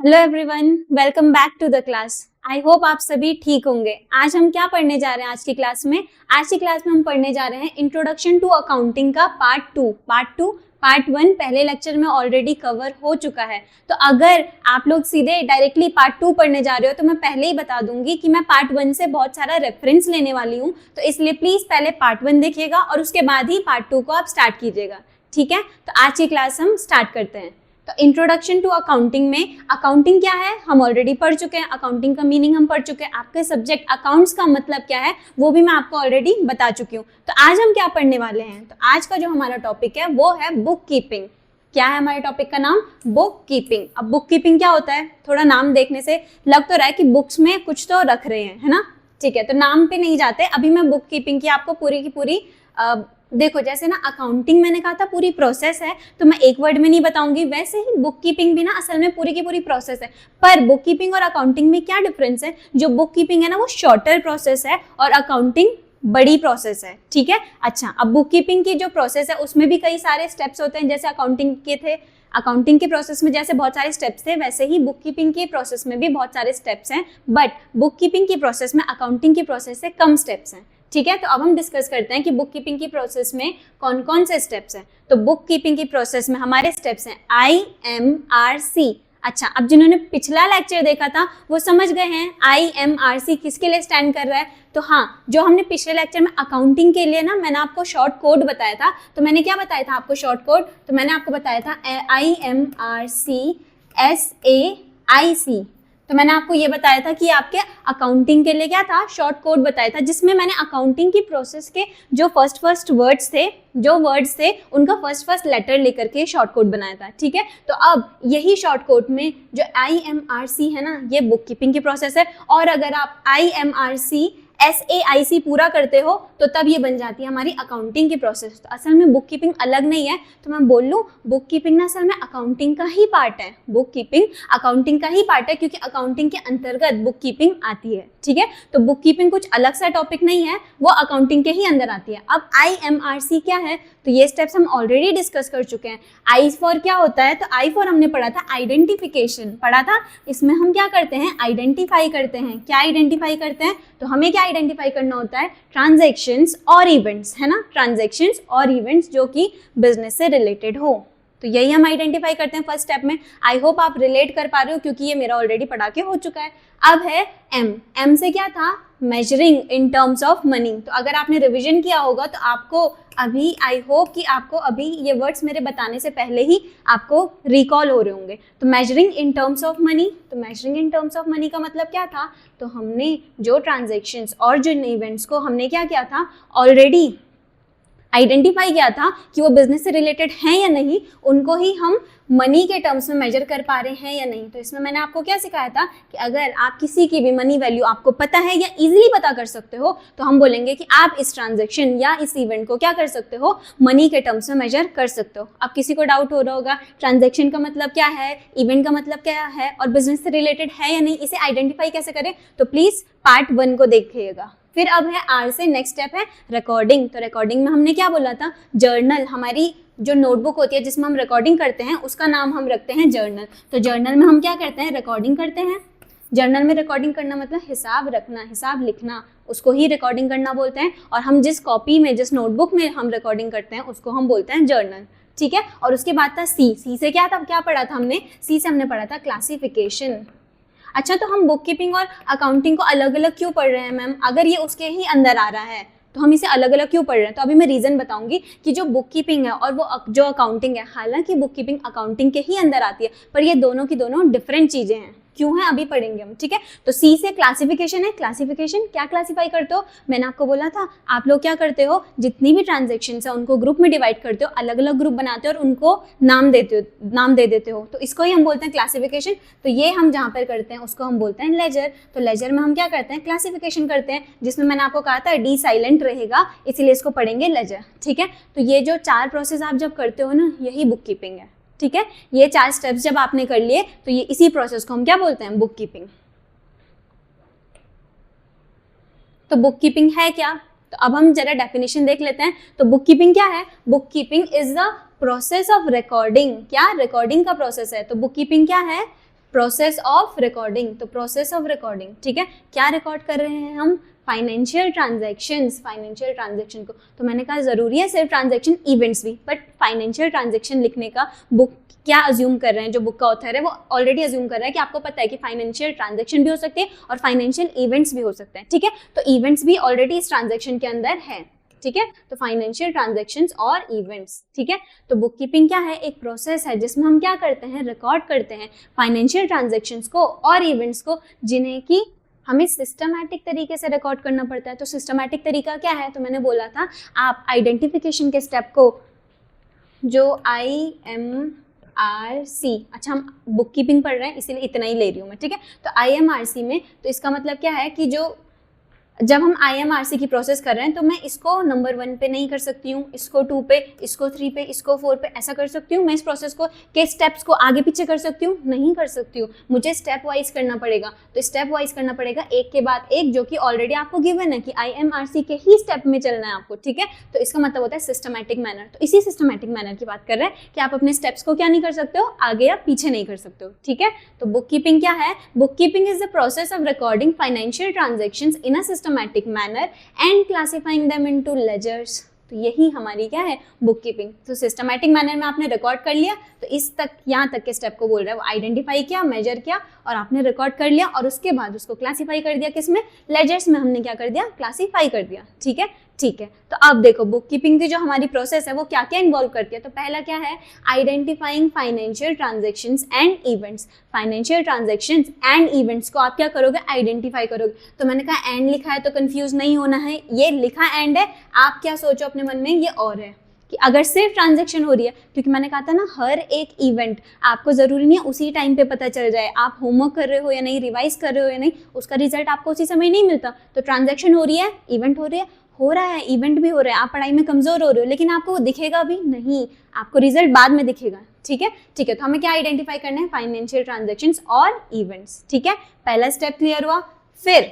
Hello everyone, welcome back to the class. I hope आप सभी ठीक होंगे। आज हम क्या पढ़ने जा रहे हैं आज की क्लास में हम पढ़ने जा रहे हैं इंट्रोडक्शन टू अकाउंटिंग का पार्ट वन पहले लेक्चर में ऑलरेडी कवर हो चुका है। तो अगर आप लोग सीधे डायरेक्टली पार्ट 2 पढ़ने जा रहे हो तो मैं पहले ही बता दूंगी कि मैं पार्ट 1 से बहुत सारा रेफरेंस लेने वाली हूँ, तो इसलिए प्लीज पहले पार्ट 1 देखिएगा और उसके बाद ही पार्ट 2 को आप स्टार्ट कीजिएगा। ठीक है, तो आज की क्लास हम स्टार्ट करते हैं। तो इंट्रोडक्शन टू अकाउंटिंग में अकाउंटिंग क्या है हम ऑलरेडी पढ़ चुके हैं, अकाउंटिंग का मीनिंग हम पढ़ चुके हैं, आपके सब्जेक्ट अकाउंट्स का मतलब क्या है वो भी मैं आपको ऑलरेडी बता चुकी हूँ। तो आज हम क्या पढ़ने वाले हैं, तो आज का जो हमारा टॉपिक है वो है बुक कीपिंग। क्या है हमारे टॉपिक का नाम? Book keeping. अब बुक कीपिंग क्या होता है, थोड़ा नाम देखने से लग तो रहा है कि बुक्स में कुछ तो रख रहे हैं, है ना। ठीक है, तो नाम पे नहीं जाते, अभी मैं बुक कीपिंग की आपको पूरी की पूरी देखो, जैसे ना अकाउंटिंग मैंने कहा था पूरी प्रोसेस है, तो मैं एक वर्ड में नहीं बताऊंगी, वैसे ही बुक कीपिंग भी ना असल में पूरी की पूरी प्रोसेस है। पर बुक कीपिंग और अकाउंटिंग में क्या डिफरेंस है, जो बुक कीपिंग है ना वो शॉर्टर प्रोसेस है और अकाउंटिंग बड़ी प्रोसेस है। ठीक है, अच्छा, अब बुक कीपिंग की जो प्रोसेस है उसमें भी कई सारे स्टेप्स होते हैं, जैसे अकाउंटिंग के थे, अकाउंटिंग के प्रोसेस में जैसे बहुत सारे स्टेप्स थे वैसे ही बुक कीपिंग के प्रोसेस में भी बहुत सारे स्टेप्स हैं, बट बुक कीपिंग की प्रोसेस में अकाउंटिंग की प्रोसेस से कम स्टेप्स हैं। ठीक है, तो अब हम डिस्कस करते हैं कि बुक कीपिंग की प्रोसेस में कौन कौन से स्टेप्स हैं। तो बुक कीपिंग की प्रोसेस में हमारे स्टेप्स हैं IMRC। अच्छा, अब जिन्होंने पिछला लेक्चर देखा था वो समझ गए हैं IMRC किसके लिए स्टैंड कर रहा है। तो हाँ, जो हमने पिछले लेक्चर में अकाउंटिंग के लिए ना मैंने आपको शॉर्ट कोड बताया था, तो मैंने क्या बताया था आपको शॉर्ट कोड, तो मैंने आपको बताया था IMRC SAIC। तो मैंने आपको ये बताया था कि आपके अकाउंटिंग के लिए क्या था, शॉर्ट कोड बताया था, जिसमें मैंने अकाउंटिंग की प्रोसेस के जो फर्स्ट वर्ड्स थे उनका फर्स्ट लेटर लेकर के शॉर्ट कोड बनाया था। ठीक है, तो अब यही शॉर्ट कोड में जो IMRC है ना ये बुक कीपिंग की प्रोसेस है, और अगर आप IMRC SAIC पूरा करते हो तो तब ये बन जाती है हमारी अकाउंटिंग की प्रोसेस। तो असल में बुक कीपिंग अलग नहीं है, तो मैं बोल लूँ बुक कीपिंग ना असल में अकाउंटिंग का ही पार्ट है। बुक कीपिंग अकाउंटिंग का ही पार्ट है क्योंकि अकाउंटिंग के अंतर्गत बुक कीपिंग आती है। ठीक है, तो बुक कीपिंग कुछ अलग सा टॉपिक नहीं है, वो अकाउंटिंग के ही अंदर आती है। अब IMRC क्या है, तो ये स्टेप्स हम ऑलरेडी डिस्कस कर चुके हैं। I फॉर क्या होता है, तो I फॉर हमने पढ़ा था आइडेंटिफिकेशन, पढ़ा था। इसमें हम क्या करते हैं, आइडेंटिफाई करते हैं। क्या आइडेंटिफाई करते हैं, तो हमें क्या आइडेंटिफाई करना होता है, ट्रांजैक्शंस और इवेंट्स, है ना, ट्रांजैक्शंस और इवेंट्स जो कि बिजनेस से रिलेटेड हो, तो यही हम आइडेंटिफाई करते हैं फर्स्ट स्टेप में। आई होप आप रिलेट कर पा रहे हो क्योंकि ये मेरा ऑलरेडी पढ़ा के हो चुका है। अब है M से क्या था, measuring in terms of money. तो अगर आपने रिवीजन किया होगा तो आपको अभी, आई होप कि आपको अभी ये वर्ड्स मेरे बताने से पहले ही आपको रिकॉल हो रहे होंगे। तो measuring in terms of money, तो measuring in terms of money का मतलब क्या था, तो हमने जो ट्रांजैक्शंस और जो इवेंट्स को हमने क्या किया था, ऑलरेडी आइडेंटिफाई किया था कि वो बिजनेस से रिलेटेड हैं या नहीं, उनको ही हम मनी के टर्म्स में मेजर कर पा रहे हैं या नहीं। तो इसमें मैंने आपको क्या सिखाया था कि अगर आप किसी की भी मनी वैल्यू आपको पता है या इजीली पता कर सकते हो, तो हम बोलेंगे कि आप इस ट्रांजैक्शन या इस इवेंट को क्या कर सकते हो, मनी के टर्म्स में मेजर कर सकते हो। अब किसी को डाउट हो रहा होगा ट्रांजैक्शन का मतलब क्या है, इवेंट का मतलब क्या है और बिजनेस से रिलेटेड है या नहीं, इसे आइडेंटिफाई कैसे करें, तो प्लीज पार्ट 1 को देखिएगा। फिर अब है R से नेक्स्ट स्टेप है रिकॉर्डिंग। तो रिकॉर्डिंग में हमने क्या बोला था, जर्नल, हमारी जो नोटबुक होती है जिसमें हम रिकॉर्डिंग करते हैं उसका नाम हम रखते हैं जर्नल। तो जर्नल में हम क्या करते हैं, रिकॉर्डिंग करते हैं। जर्नल में रिकॉर्डिंग करना मतलब हिसाब रखना, हिसाब लिखना, उसको ही रिकॉर्डिंग करना बोलते हैं। और हम जिस कॉपी में, जिस नोटबुक में हम रिकॉर्डिंग करते हैं उसको हम बोलते हैं जर्नल। ठीक है, और उसके बाद था C से क्या था, क्या पढ़ा था हमने, C से हमने पढ़ा था क्लासिफिकेशन। अच्छा, तो हम बुक कीपिंग और अकाउंटिंग को अलग अलग क्यों पढ़ रहे हैं मैम, अगर ये उसके ही अंदर आ रहा है तो हम इसे अलग अलग क्यों पढ़ रहे हैं। तो अभी मैं रीज़न बताऊंगी कि जो बुक कीपिंग है और वो जो अकाउंटिंग है, हालांकि बुक कीपिंग अकाउंटिंग के ही अंदर आती है पर ये दोनों की दोनों डिफरेंट चीज़ें हैं। क्यों है अभी पढ़ेंगे हम। ठीक है, तो C से क्लासिफिकेशन है। क्लासिफिकेशन क्या क्लासिफाई करते हो, मैंने आपको बोला था आप लोग क्या करते हो, जितनी भी ट्रांजेक्शन है उनको ग्रुप में डिवाइड करते हो, अलग अलग ग्रुप बनाते हो और उनको नाम दे देते हो, तो इसको ही हम बोलते हैं क्लासिफिकेशन। तो ये हम जहाँ पर करते हैं उसको हम बोलते हैं लेजर। तो लेजर में हम क्या करते हैं, क्लासिफिकेशन करते हैं, जिसमें मैंने आपको कहा था D साइलेंट रहेगा, इसीलिए इसको पढ़ेंगे लेजर। ठीक है, तो ये जो 4 प्रोसेस आप जब करते हो ना, यही बुक कीपिंग है। ठीक है, ये 4 स्टेप्स जब आपने कर लिए तो ये इसी प्रोसेस को हम क्या बोलते हैं, बुक कीपिंग। तो बुक कीपिंग है क्या, तो अब हम जरा डेफिनेशन देख लेते हैं। तो बुक कीपिंग क्या है, bookkeeping is the process of recording. क्या, रिकॉर्डिंग का प्रोसेस है। तो बुक कीपिंग क्या है, प्रोसेस ऑफ रिकॉर्डिंग, तो प्रोसेस ऑफ रिकॉर्डिंग, ठीक है, क्या रिकॉर्ड कर रहे हैं हम, फाइनेंशियल ट्रांजैक्शंस, फाइनेंशियल ट्रांजैक्शन को, तो मैंने कहा ज़रूरी है सिर्फ ट्रांजैक्शन, इवेंट्स भी, बट फाइनेंशियल ट्रांजैक्शन लिखने का बुक क्या अज्यूम कर रहे हैं, जो बुक का ऑथर है वो ऑलरेडी अज्यूम कर रहा है कि आपको पता है कि फाइनेंशियल ट्रांजैक्शन भी हो सकती है और फाइनेंशियल इवेंट्स भी हो सकते हैं, ठीक है, तो इवेंट्स भी ऑलरेडी इस ट्रांजैक्शन के अंदर है, ठीक है, तो फाइनेंशियल ट्रांजैक्शंस और इवेंट्स, ठीक है, तो बुक कीपिंग क्या है, एक प्रोसेस है जिसमें हम क्या करते हैं, रिकॉर्ड करते हैं फाइनेंशियल ट्रांजैक्शंस को और इवेंट्स को, जिन्हें कि हमें सिस्टमैटिक तरीके से रिकॉर्ड करना पड़ता है। तो सिस्टमैटिक तरीका क्या है, तो मैंने बोला था आप आइडेंटिफिकेशन के स्टेप को, जो IMRC, अच्छा हम बुक कीपिंग पढ़ रहे हैं इसीलिए इतना ही ले रही हूँ मैं, ठीक है, तो IMRC में, तो इसका मतलब क्या है कि जो जब हम IMRC की प्रोसेस कर रहे हैं तो मैं इसको नंबर 1 पे नहीं कर सकती हूँ, इसको 2 पे, इसको 3 पे, इसको 4 पे, ऐसा कर सकती हूँ। मैं इस प्रोसेस को के स्टेप्स को आगे पीछे कर सकती हूँ, नहीं कर सकती हूँ, मुझे स्टेप वाइज करना पड़ेगा। तो स्टेप वाइज करना पड़ेगा, एक के बाद एक, जो कि ऑलरेडी आपको गिवन है कि IMRC के ही स्टेप में चलना है आपको, ठीक है, तो इसका मतलब होता है सिस्टमैटिक मैनर। तो इसी सिस्टमैटिक मैनर की बात कर रहे हैं कि आप अपने स्टेप्स को क्या नहीं कर सकते हो, आगे या पीछे नहीं कर सकते हो, ठीक है। तो बुक कीपिंग क्या है, bookkeeping is the process of recording financial transactions in a systematic manner and classifying them into ledgers. तो यही हमारी क्या है, बुक कीपिंग। तो सिस्टमैटिक मैनर में आपने रिकॉर्ड कर लिया, तो इस तक, यहाँ तक के स्टेप को बोल रहा है, वो आइडेंटिफाई किया, मेजर किया और आपने रिकॉर्ड कर लिया, और उसके बाद उसको क्लासीफाई कर दिया, किसमें, लेजर्स में हमने क्या कर दिया, क्लासीफाई कर दिया, ठीक है, ठीक है। तो अब देखो बुक कीपिंग की जो हमारी प्रोसेस है वो क्या क्या इन्वॉल्व करती है। तो पहला क्या है, identifying financial transactions and events. Financial transactions and events को आप क्या करोगे, आइडेंटिफाई करोगे। तो मैंने कहा एंड लिखा है तो कंफ्यूज नहीं होना है, ये लिखा एंड है, आप क्या सोचो अपने मन में, ये और है कि अगर सिर्फ ट्रांजैक्शन हो रही है, क्योंकि मैंने कहा था ना हर एक इवेंट आपको जरूरी नहीं है उसी टाइम पे पता चल जाए, आप होमवर्क कर रहे हो या नहीं, रिवाइज कर रहे हो या नहीं, उसका रिजल्ट आपको उसी समय नहीं मिलता। तो ट्रांजैक्शन हो रही है, इवेंट हो रहा है, इवेंट भी हो रहा है, आप पढ़ाई में कमजोर हो रहे हो, लेकिन आपको वो दिखेगा भी नहीं, आपको रिजल्ट बाद में दिखेगा, ठीक है, ठीक है। तो हमें क्या आइडेंटिफाई करना है, फाइनेंशियल ट्रांजैक्शंस और इवेंट्स, ठीक है, पहला स्टेप क्लियर हुआ। फिर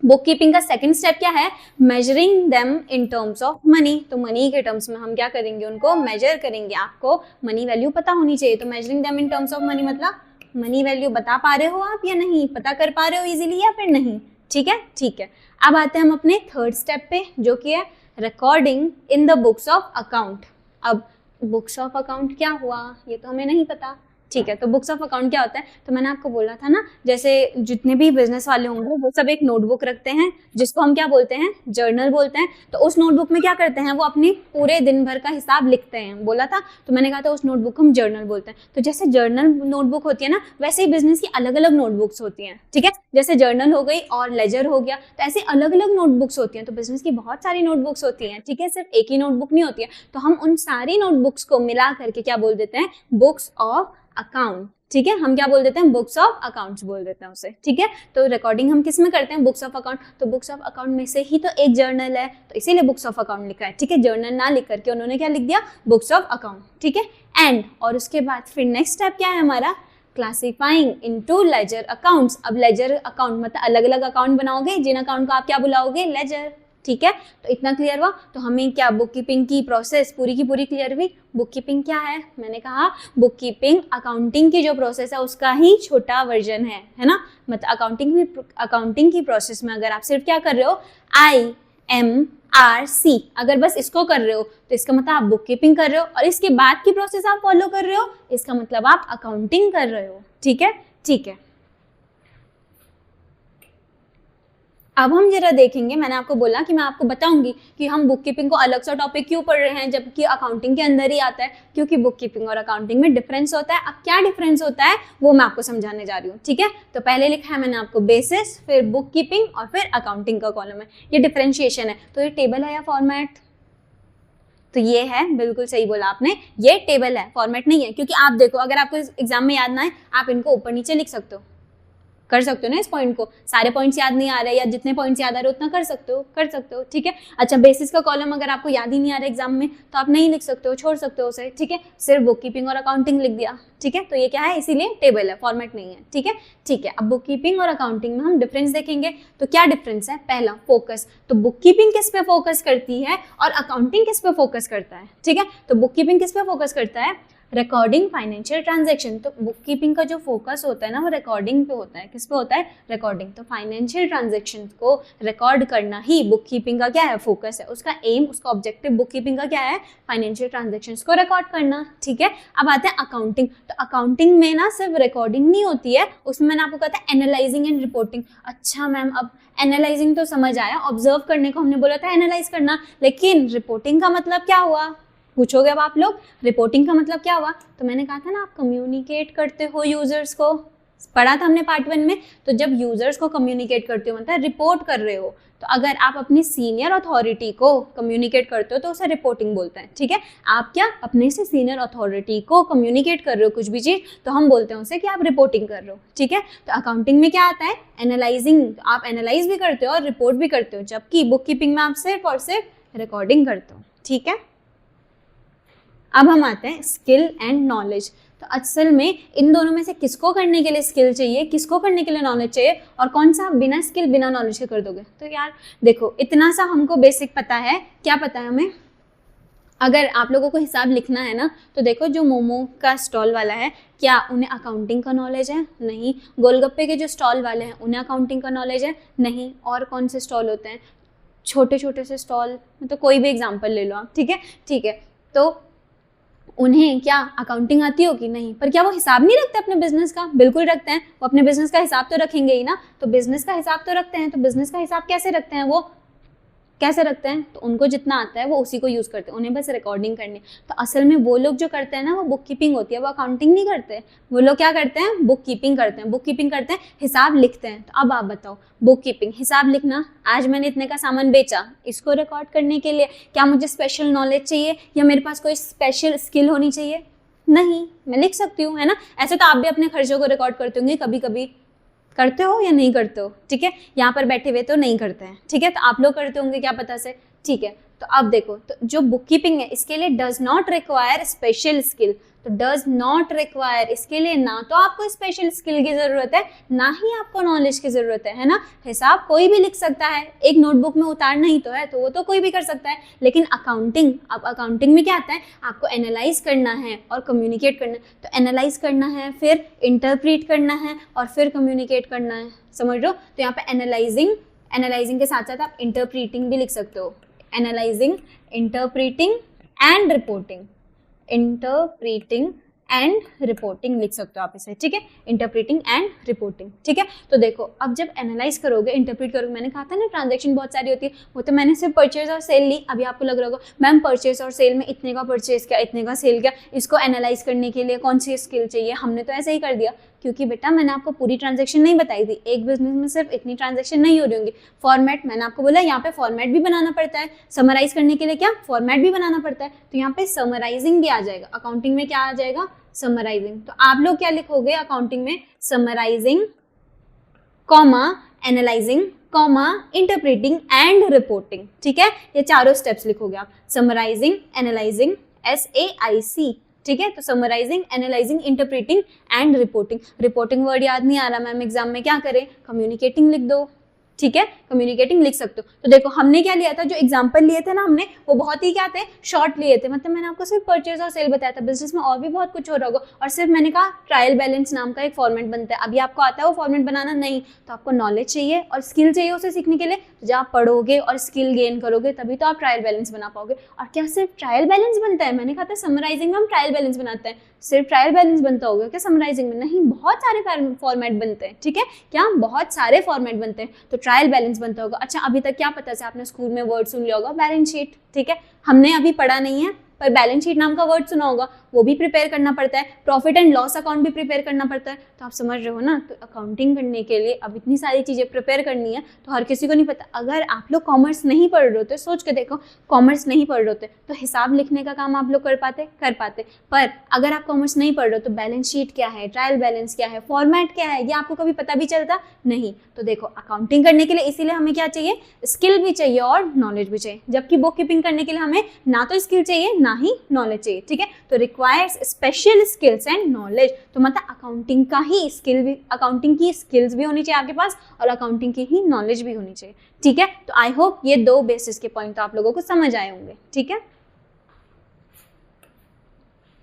बुक कीपिंग का सेकंड स्टेप क्या है, measuring them in terms of money. तो मनी के टर्म्स में हम क्या करेंगे, उनको मेजर करेंगे। आपको मनी वैल्यू पता होनी चाहिए, तो measuring them in terms of money मतलब मनी वैल्यू बता पा रहे हो आप या नहीं, पता कर पा रहे हो इजीली या फिर नहीं, ठीक है, ठीक है। अब आते हैं हम अपने थर्ड स्टेप पे, जो कि है recording in the books of account. अब बुक्स ऑफ अकाउंट क्या हुआ, ये तो हमें नहीं पता, ठीक है। तो बुक्स ऑफ अकाउंट क्या होता है, तो मैंने आपको बोला था ना, जैसे जितने भी बिजनेस वाले होंगे वो सब एक नोटबुक रखते हैं, जिसको हम क्या बोलते हैं, जर्नल बोलते हैं। तो उस नोटबुक में क्या करते हैं, वो अपनी पूरे दिन भर का हिसाब लिखते हैं, बोला था, तो मैंने कहा था उस नोटबुक को हम जर्नल बोलते हैं। तो जैसे जर्नल नोटबुक होती है ना, वैसे ही बिजनेस की अलग अलग नोटबुक्स होती हैं, ठीक है, जैसे जर्नल हो गई और लेजर हो गया, तो ऐसे अलग अलग नोटबुक्स होती हैं। तो बिजनेस की बहुत सारी नोटबुक्स होती हैं, ठीक है, सिर्फ एक ही नोटबुक नहीं होती है। तो हम उन सारी नोटबुक्स को मिला करके क्या बोल देते हैं, बुक्स ऑफ अकाउंट, ठीक है, हम क्या बोल देते हैं, बुक्स ऑफ अकाउंट्स बोल देते हैं उसे, ठीक है। तो रिकॉर्डिंग हम किस में करते हैं, बुक्स ऑफ अकाउंट। तो बुक्स ऑफ अकाउंट में से ही तो एक जर्नल है, तो इसीलिए बुक्स ऑफ अकाउंट लिखा है, ठीक है, जर्नल ना लिख करके उन्होंने क्या लिख दिया, बुक्स ऑफ अकाउंट, ठीक है। एंड और उसके बाद फिर नेक्स्ट स्टेप क्या है हमारा, क्लासीफाइंग इनटू लेजर अकाउंट्स। अब लेजर अकाउंट मतलब अलग अलग अकाउंट बनाओगे, जिन अकाउंट को आप क्या बुलाओगे, लेजर, ठीक है। तो इतना क्लियर हुआ। तो हमें क्या बुक कीपिंग की प्रोसेस पूरी की पूरी क्लियर हुई। बुक कीपिंग क्या है, मैंने कहा बुक कीपिंग अकाउंटिंग की जो प्रोसेस है उसका ही छोटा वर्जन है ना। मतलब अकाउंटिंग की प्रोसेस में अगर आप सिर्फ क्या कर रहे हो, IMRC, अगर बस इसको कर रहे हो तो इसका मतलब आप बुक कीपिंग कर रहे हो, और इसके बाद की प्रोसेस आप फॉलो कर रहे हो, इसका मतलब आप अकाउंटिंग कर रहे हो, ठीक है, ठीक है। अब हम जरा देखेंगे, मैंने आपको बोला कि मैं आपको बताऊंगी कि हम बुक कीपिंग को अलग सा टॉपिक क्यों पढ़ रहे हैं जबकि अकाउंटिंग के अंदर ही आता है, क्योंकि बुक कीपिंग और अकाउंटिंग में डिफरेंस होता है। अब क्या डिफरेंस होता है वो मैं आपको समझाने जा रही हूँ, ठीक है। तो पहले लिखा है मैंने आपको बेसिस, फिर बुक कीपिंग और फिर अकाउंटिंग का कॉलम है, ये डिफरेंशिएशन है। तो ये टेबल है या फॉर्मेट, तो ये है, बिल्कुल सही बोला आपने, ये टेबल है, फॉर्मेट नहीं है। क्योंकि आप देखो, अगर आपको एग्जाम में याद ना है, आप इनको ऊपर नीचे लिख सकते हो, कर सकते हो ना इस पॉइंट को, सारे पॉइंट्स याद नहीं आ रहे या जितने पॉइंट्स याद आ रहे उतना कर सकते हो, ठीक है। अच्छा, बेसिस का कॉलम अगर आपको याद ही नहीं आ रहा एग्जाम में तो आप नहीं लिख सकते हो, छोड़ सकते हो उसे, ठीक है, सिर्फ बुक कीपिंग और अकाउंटिंग लिख दिया, ठीक है। तो ये क्या है, इसीलिए टेबल है, फॉर्मेट नहीं है, ठीक है, ठीक है। अब बुक कीपिंग और अकाउंटिंग में हम डिफरेंस देखेंगे। तो क्या डिफरेंस है, पहला फोकस। तो बुक कीपिंग किस पे फोकस करती है और अकाउंटिंग किस पे फोकस करता है, ठीक है। तो बुक कीपिंग किस पे फोकस करता है, रिकॉर्डिंग फाइनेंशियल ट्रांजैक्शन। तो बुक कीपिंग का जो फोकस होता है ना वो रिकॉर्डिंग पे होता है। किस पे होता है? रिकॉर्डिंग। तो फाइनेंशियल ट्रांजैक्शन को रिकॉर्ड करना ही बुक कीपिंग का क्या है? फोकस है। उसका एम, उसका ऑब्जेक्टिव बुक कीपिंग का क्या है? फाइनेंशियल ट्रांजैक्शंस को रिकॉर्ड करना। ठीक है, अब आते हैं अकाउंटिंग। तो अकाउंटिंग में ना सिर्फ रिकॉर्डिंग नहीं होती है, उसमें मैंने आपको कहा था एनालाइजिंग एंड रिपोर्टिंग। अच्छा मैम, अब एनालाइजिंग तो समझ आया, ऑब्जर्व करने को हमने बोला था एनालाइज करना, लेकिन रिपोर्टिंग का मतलब क्या हुआ? पूछोगे अब आप लोग, रिपोर्टिंग का मतलब क्या हुआ? तो मैंने कहा था ना, आप कम्युनिकेट करते हो यूजर्स को, पढ़ा था हमने पार्ट 1 में। तो जब यूजर्स को कम्युनिकेट करते हो मतलब रिपोर्ट कर रहे हो। तो अगर आप अपनी सीनियर अथॉरिटी को कम्युनिकेट करते हो तो उसे रिपोर्टिंग बोलते हैं। ठीक है, आप क्या अपने से सीनियर अथॉरिटी को कम्युनिकेट कर रहे हो कुछ भी चीज़, तो हम बोलते हैं उसे कि आप रिपोर्टिंग कर रहे हो। ठीक है, तो अकाउंटिंग में क्या आता है? एनालाइजिंग। आप एनालाइज भी करते हो और रिपोर्ट भी करते हो, जबकि बुक कीपिंग में आप सिर्फ और सिर्फ रिकॉर्डिंग करते हो। ठीक है, अब हम आते हैं स्किल एंड नॉलेज। तो असल में इन दोनों में से किसको करने के लिए स्किल चाहिए, किसको करने के लिए नॉलेज चाहिए, और कौन सा बिना स्किल बिना नॉलेज के कर दोगे? तो यार देखो, इतना सा हमको बेसिक पता है। क्या पता है हमें? अगर आप लोगों को हिसाब लिखना है ना, तो देखो जो मोमो का स्टॉल वाला है, क्या उन्हें अकाउंटिंग का नॉलेज है? नहीं। गोलगप्पे के जो स्टॉल वाले हैं उन्हें अकाउंटिंग का नॉलेज है? नहीं। और कौन से स्टॉल होते हैं? छोटे छोटे से स्टॉल, तो कोई भी एग्जाम्पल ले लो आप। ठीक है, ठीक है, तो उन्हें क्या अकाउंटिंग आती होगी? नहीं। पर क्या वो हिसाब नहीं रखते अपने बिजनेस का? बिल्कुल रखते हैं। वो अपने बिजनेस का हिसाब तो रखेंगे ही ना। तो बिजनेस का हिसाब तो रखते हैं। तो बिजनेस का हिसाब कैसे रखते हैं? वो कैसे रखते हैं? तो उनको जितना आता है वो उसी को यूज़ करते हैं, उन्हें बस रिकॉर्डिंग करनी। तो असल में वो लोग जो करते हैं ना, वो बुक कीपिंग होती है, वो अकाउंटिंग नहीं करते। वो लोग क्या करते हैं? बुक कीपिंग करते हैं। बुक कीपिंग करते हैं, हिसाब लिखते हैं। तो अब आप बताओ, बुक कीपिंग, हिसाब लिखना, आज मैंने इतने का सामान बेचा, इसको रिकॉर्ड करने के लिए क्या मुझे स्पेशल नॉलेज चाहिए या मेरे पास कोई स्पेशल स्किल होनी चाहिए? नहीं, मैं लिख सकती हूँ, है ना। ऐसे तो आप भी अपने खर्चों को रिकॉर्ड करते होंगे, कभी कभी करते हो या नहीं करते हो? ठीक है, यहाँ पर बैठे हुए तो नहीं करते हैं। ठीक है, तो आप लोग करते होंगे, क्या पता से। ठीक है, तो अब देखो, तो जो बुक कीपिंग है इसके लिए does not require special skill. तो डज नॉट रिक्वायर, इसके लिए ना तो आपको स्पेशल स्किल की जरूरत है, ना ही आपको नॉलेज की जरूरत है ना। हिसाब कोई भी लिख सकता है, एक नोटबुक में उतारना ही तो है, तो वो तो कोई भी कर सकता है। लेकिन अकाउंटिंग, अब अकाउंटिंग में क्या आता है? आपको एनालाइज करना है और कम्युनिकेट करना है। तो एनालाइज करना है, फिर इंटरप्रीट करना है और फिर कम्युनिकेट करना है। समझ लो, तो यहाँ पे एनालाइजिंग, एनालाइजिंग के साथ साथ आप इंटरप्रीटिंग भी लिख सकते हो। Analysing, interpreting and reporting, interpreting and reporting लिख सकते हो आप इसे। ठीक है, इंटरप्रीटिंग एंड रिपोर्टिंग। ठीक है, तो देखो, अब जब एनालाइज करोगे, इंटरप्रीट करोगे, मैंने कहा था ना ट्रांजैक्शन बहुत सारी होती है, वो तो मैंने सिर्फ परचेज और सेल ली। अभी आपको लग रहा होगा मैम परचेज और सेल में इतने का परचेज क्या, इतने का सेल क्या, इसको एनालाइज करने के लिए कौन सी स्किल चाहिए? हमने तो ऐसे ही कर दिया, क्योंकि बेटा मैंने आपको पूरी ट्रांजैक्शन नहीं बताई थी। एक बिजनेस में सिर्फ इतनी ट्रांजैक्शन नहीं हो रही होंगी। फॉर्मेट मैंने आपको बोला, यहाँ पे फॉर्मेट भी बनाना पड़ता है। समराइज करने के लिए क्या फॉर्मेट भी बनाना पड़ता है, तो यहाँ पे समराइजिंग भी आ जाएगा। अकाउंटिंग में क्या आ जाएगा? समराइजिंग। तो आप लोग क्या लिखोगे अकाउंटिंग में? Summarising, comma analysing, comma interpreting and reporting. ठीक है, ये चारों स्टेप्स लिखोगे आप। Summarising, analysing, SAIC। ठीक है, तो summarising, analysing, interpreting and reporting. Reporting word याद नहीं आ रहा मैम एग्जाम में, क्या करें? कम्युनिकेटिंग लिख दो। ठीक है, कम्युनिकेटिंग लिख सकते हो। तो देखो हमने क्या लिया था, जो एग्जाम्पल लिए थे ना हमने, वो बहुत ही क्या थे? शॉर्ट लिए थे। मतलब मैंने आपको सिर्फ परचेज और सेल बताया था, बिजनेस में और भी बहुत कुछ हो रहा होगा। और सिर्फ मैंने कहा ट्रायल बैलेंस नाम का एक फॉर्मेट बनता है, अभी आपको आता है वो फॉर्मेट बनाना? नहीं। तो आपको नॉलेज चाहिए और स्किल चाहिए उसे सीखने के लिए। तो जब आप पढ़ोगे और स्किल गेन करोगे तभी तो आप ट्रायल बैलेंस बना पाओगे। और क्या सिर्फ ट्रायल बैलेंस बनता है? मैंने कहा था समराइजिंग में हम ट्रायल बैलेंस बनाते हैं, सिर्फ ट्रायल बैलेंस बनता होगा क्या समराइजिंग में? नहीं, बहुत सारे फॉर्मेट बनते हैं। ठीक है, क्या बहुत सारे फॉर्मेट बनते हैं, तो ट्रायल बैलेंस बनता होगा। अच्छा, अभी तक क्या पता से आपने स्कूल में वर्ड सुन लिया होगा बैलेंस शीट। ठीक है, हमने अभी पढ़ा नहीं है, पर बैलेंस शीट नाम का वर्ड सुना होगा, वो भी प्रिपेयर करना पड़ता है। प्रॉफिट एंड लॉस अकाउंट भी प्रिपेयर करना पड़ता है। तो आप समझ रहे हो ना, तो अकाउंटिंग करने के लिए अब इतनी सारी चीज़ें प्रिपेयर करनी है, तो हर किसी को नहीं पता। अगर आप लोग कॉमर्स नहीं पढ़ रहे होते, सोच के देखो, कॉमर्स नहीं पढ़ रहे होते तो हिसाब लिखने का काम आप लोग कर पाते? पर अगर आप कॉमर्स नहीं पढ़ रहे हो तो बैलेंस शीट क्या है, ट्रायल बैलेंस क्या है, फॉर्मेट क्या है, ये आपको कभी पता भी चलता? नहीं। तो देखो अकाउंटिंग करने के लिए इसीलिए हमें क्या चाहिए? स्किल भी चाहिए और नॉलेज भी चाहिए। जबकि बुक कीपिंग करने के लिए हमें ना तो स्किल चाहिए ना ही नॉलेज चाहिए। ठीक है, तो requires special skills and knowledge. तो मतलब अकाउंटिंग का ही स्किल भी, अकाउंटिंग की स्किल्स भी होनी चाहिए आपके पास और अकाउंटिंग की ही नॉलेज भी होनी चाहिए। ठीक है, तो आई होप ये दो बेसिस के पॉइंट तो आप लोगों को समझ आए होंगे। ठीक है,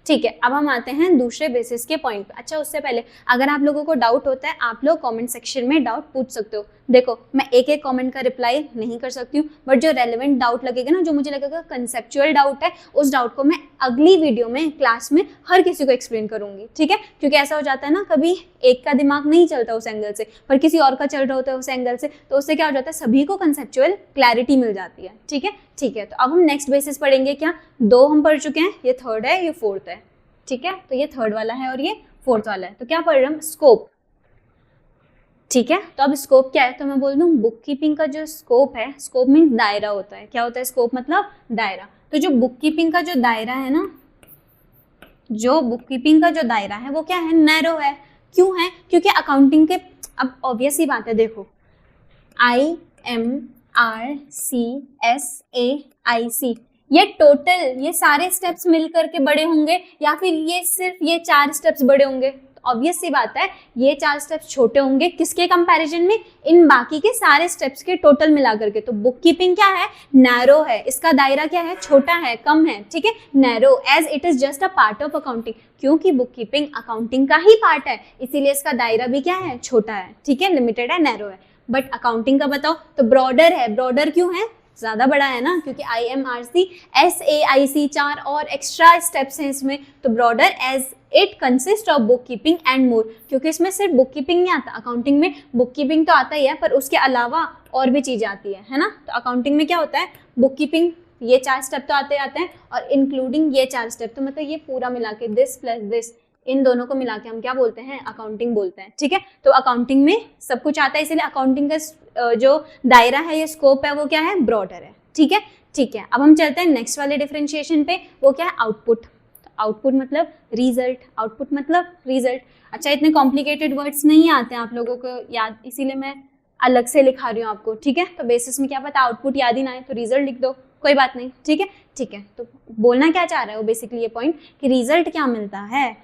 ठीक है, अब हम आते हैं दूसरे बेसिस के पॉइंट पे। अच्छा, उससे पहले अगर आप लोगों को डाउट होता है, आप लोग कमेंट सेक्शन में डाउट पूछ सकते हो। देखो, मैं एक एक कमेंट का रिप्लाई नहीं कर सकती हूँ, बट जो रेलेवेंट डाउट लगेगा ना, जो मुझे लगेगा कंसेप्चुअल डाउट है, उस डाउट को मैं अगली वीडियो में क्लास में हर किसी को एक्सप्लेन करूंगी। ठीक है, क्योंकि ऐसा हो जाता है ना, कभी एक का दिमाग नहीं चलता उस एंगल से, पर किसी और का चल रहा होता है उस एंगल से, तो उससे क्या हो जाता है, सभी को कंसेप्चुअल क्लैरिटी मिल जाती है। ठीक है, ठीक है, तो अब हम नेक्स्ट बेसिस पढ़ेंगे। क्या, दो हम पढ़ चुके हैं, ये थर्ड है, ये फोर्थ है। ठीक है, तो ये थर्ड वाला है और ये फोर्थ वाला है। तो क्या पढ़ रहे हैं हम, स्कोप। ठीक है, तो अब स्कोप क्या है, तो मैं बोल दूं बुक कीपिंग का जो स्कोप है, स्कोप मीन्स दायरा होता है। क्या होता है स्कोप, मतलब दायरा। तो जो बुक कीपिंग का जो दायरा है ना, जो बुक कीपिंग का जो दायरा है वो क्या है, नैरो है। क्यों है, क्योंकि अकाउंटिंग के, अब ऑब्वियस ही बात है, देखो IMRCSAIC, ये टोटल, ये सारे स्टेप्स मिल करके बड़े होंगे या फिर ये सिर्फ ये 4 स्टेप्स बड़े होंगे। तो ऑब्वियस सी बात है, ये 4 स्टेप्स छोटे होंगे किसके कंपैरिजन में, इन बाकी के सारे स्टेप्स के टोटल मिला करके। तो बुक कीपिंग क्या है, नैरो है, इसका दायरा क्या है, छोटा है, कम है। ठीक है, narrow, as it is just a part of accounting, क्योंकि बुक कीपिंग अकाउंटिंग का ही पार्ट है, इसीलिए इसका दायरा भी क्या है, छोटा है। ठीक है, लिमिटेड है, नैरो है। बट अकाउंटिंग का बताओ तो ब्रॉडर है। ब्रॉडर क्यों है, ज्यादा बड़ा है ना, क्योंकि IMRCSAIC 4 और एक्स्ट्रा स्टेप्स हैं इसमें। तो broader as it consist of bookkeeping and more, क्योंकि इसमें सिर्फ बुक कीपिंग नहीं आता, अकाउंटिंग में बुक कीपिंग तो आता ही है, पर उसके अलावा और भी चीजें आती है ना। तो अकाउंटिंग में क्या होता है, बुक कीपिंग, ये 4 स्टेप तो आते आते हैं, और इंक्लूडिंग ये 4 स्टेप, तो मतलब ये पूरा मिला के, दिस प्लस दिस, इन दोनों को मिला के हम क्या बोलते हैं, अकाउंटिंग बोलते हैं। ठीक है, तो अकाउंटिंग में सब कुछ आता है, इसीलिए अकाउंटिंग का जो दायरा है, ये स्कोप है, वो क्या है, ब्रॉडर है। ठीक है, ठीक है, अब हम चलते हैं नेक्स्ट वाले डिफरेंशिएशन पे, वो क्या है, आउटपुट। आउटपुट मतलब रिजल्ट, आउटपुट मतलब रिजल्ट। अच्छा, इतने कॉम्प्लिकेटेड वर्ड्स नहीं आते हैं आप लोगों को याद, इसीलिए मैं अलग से लिखा रही हूँ आपको। ठीक है, तो बेसिस में क्या पता आउटपुट याद ही ना आए तो रिजल्ट लिख दो, कोई बात नहीं। ठीक है, ठीक है, तो बोलना क्या चाह रहा है वो बेसिकली ये पॉइंट, कि रिजल्ट क्या मिलता है,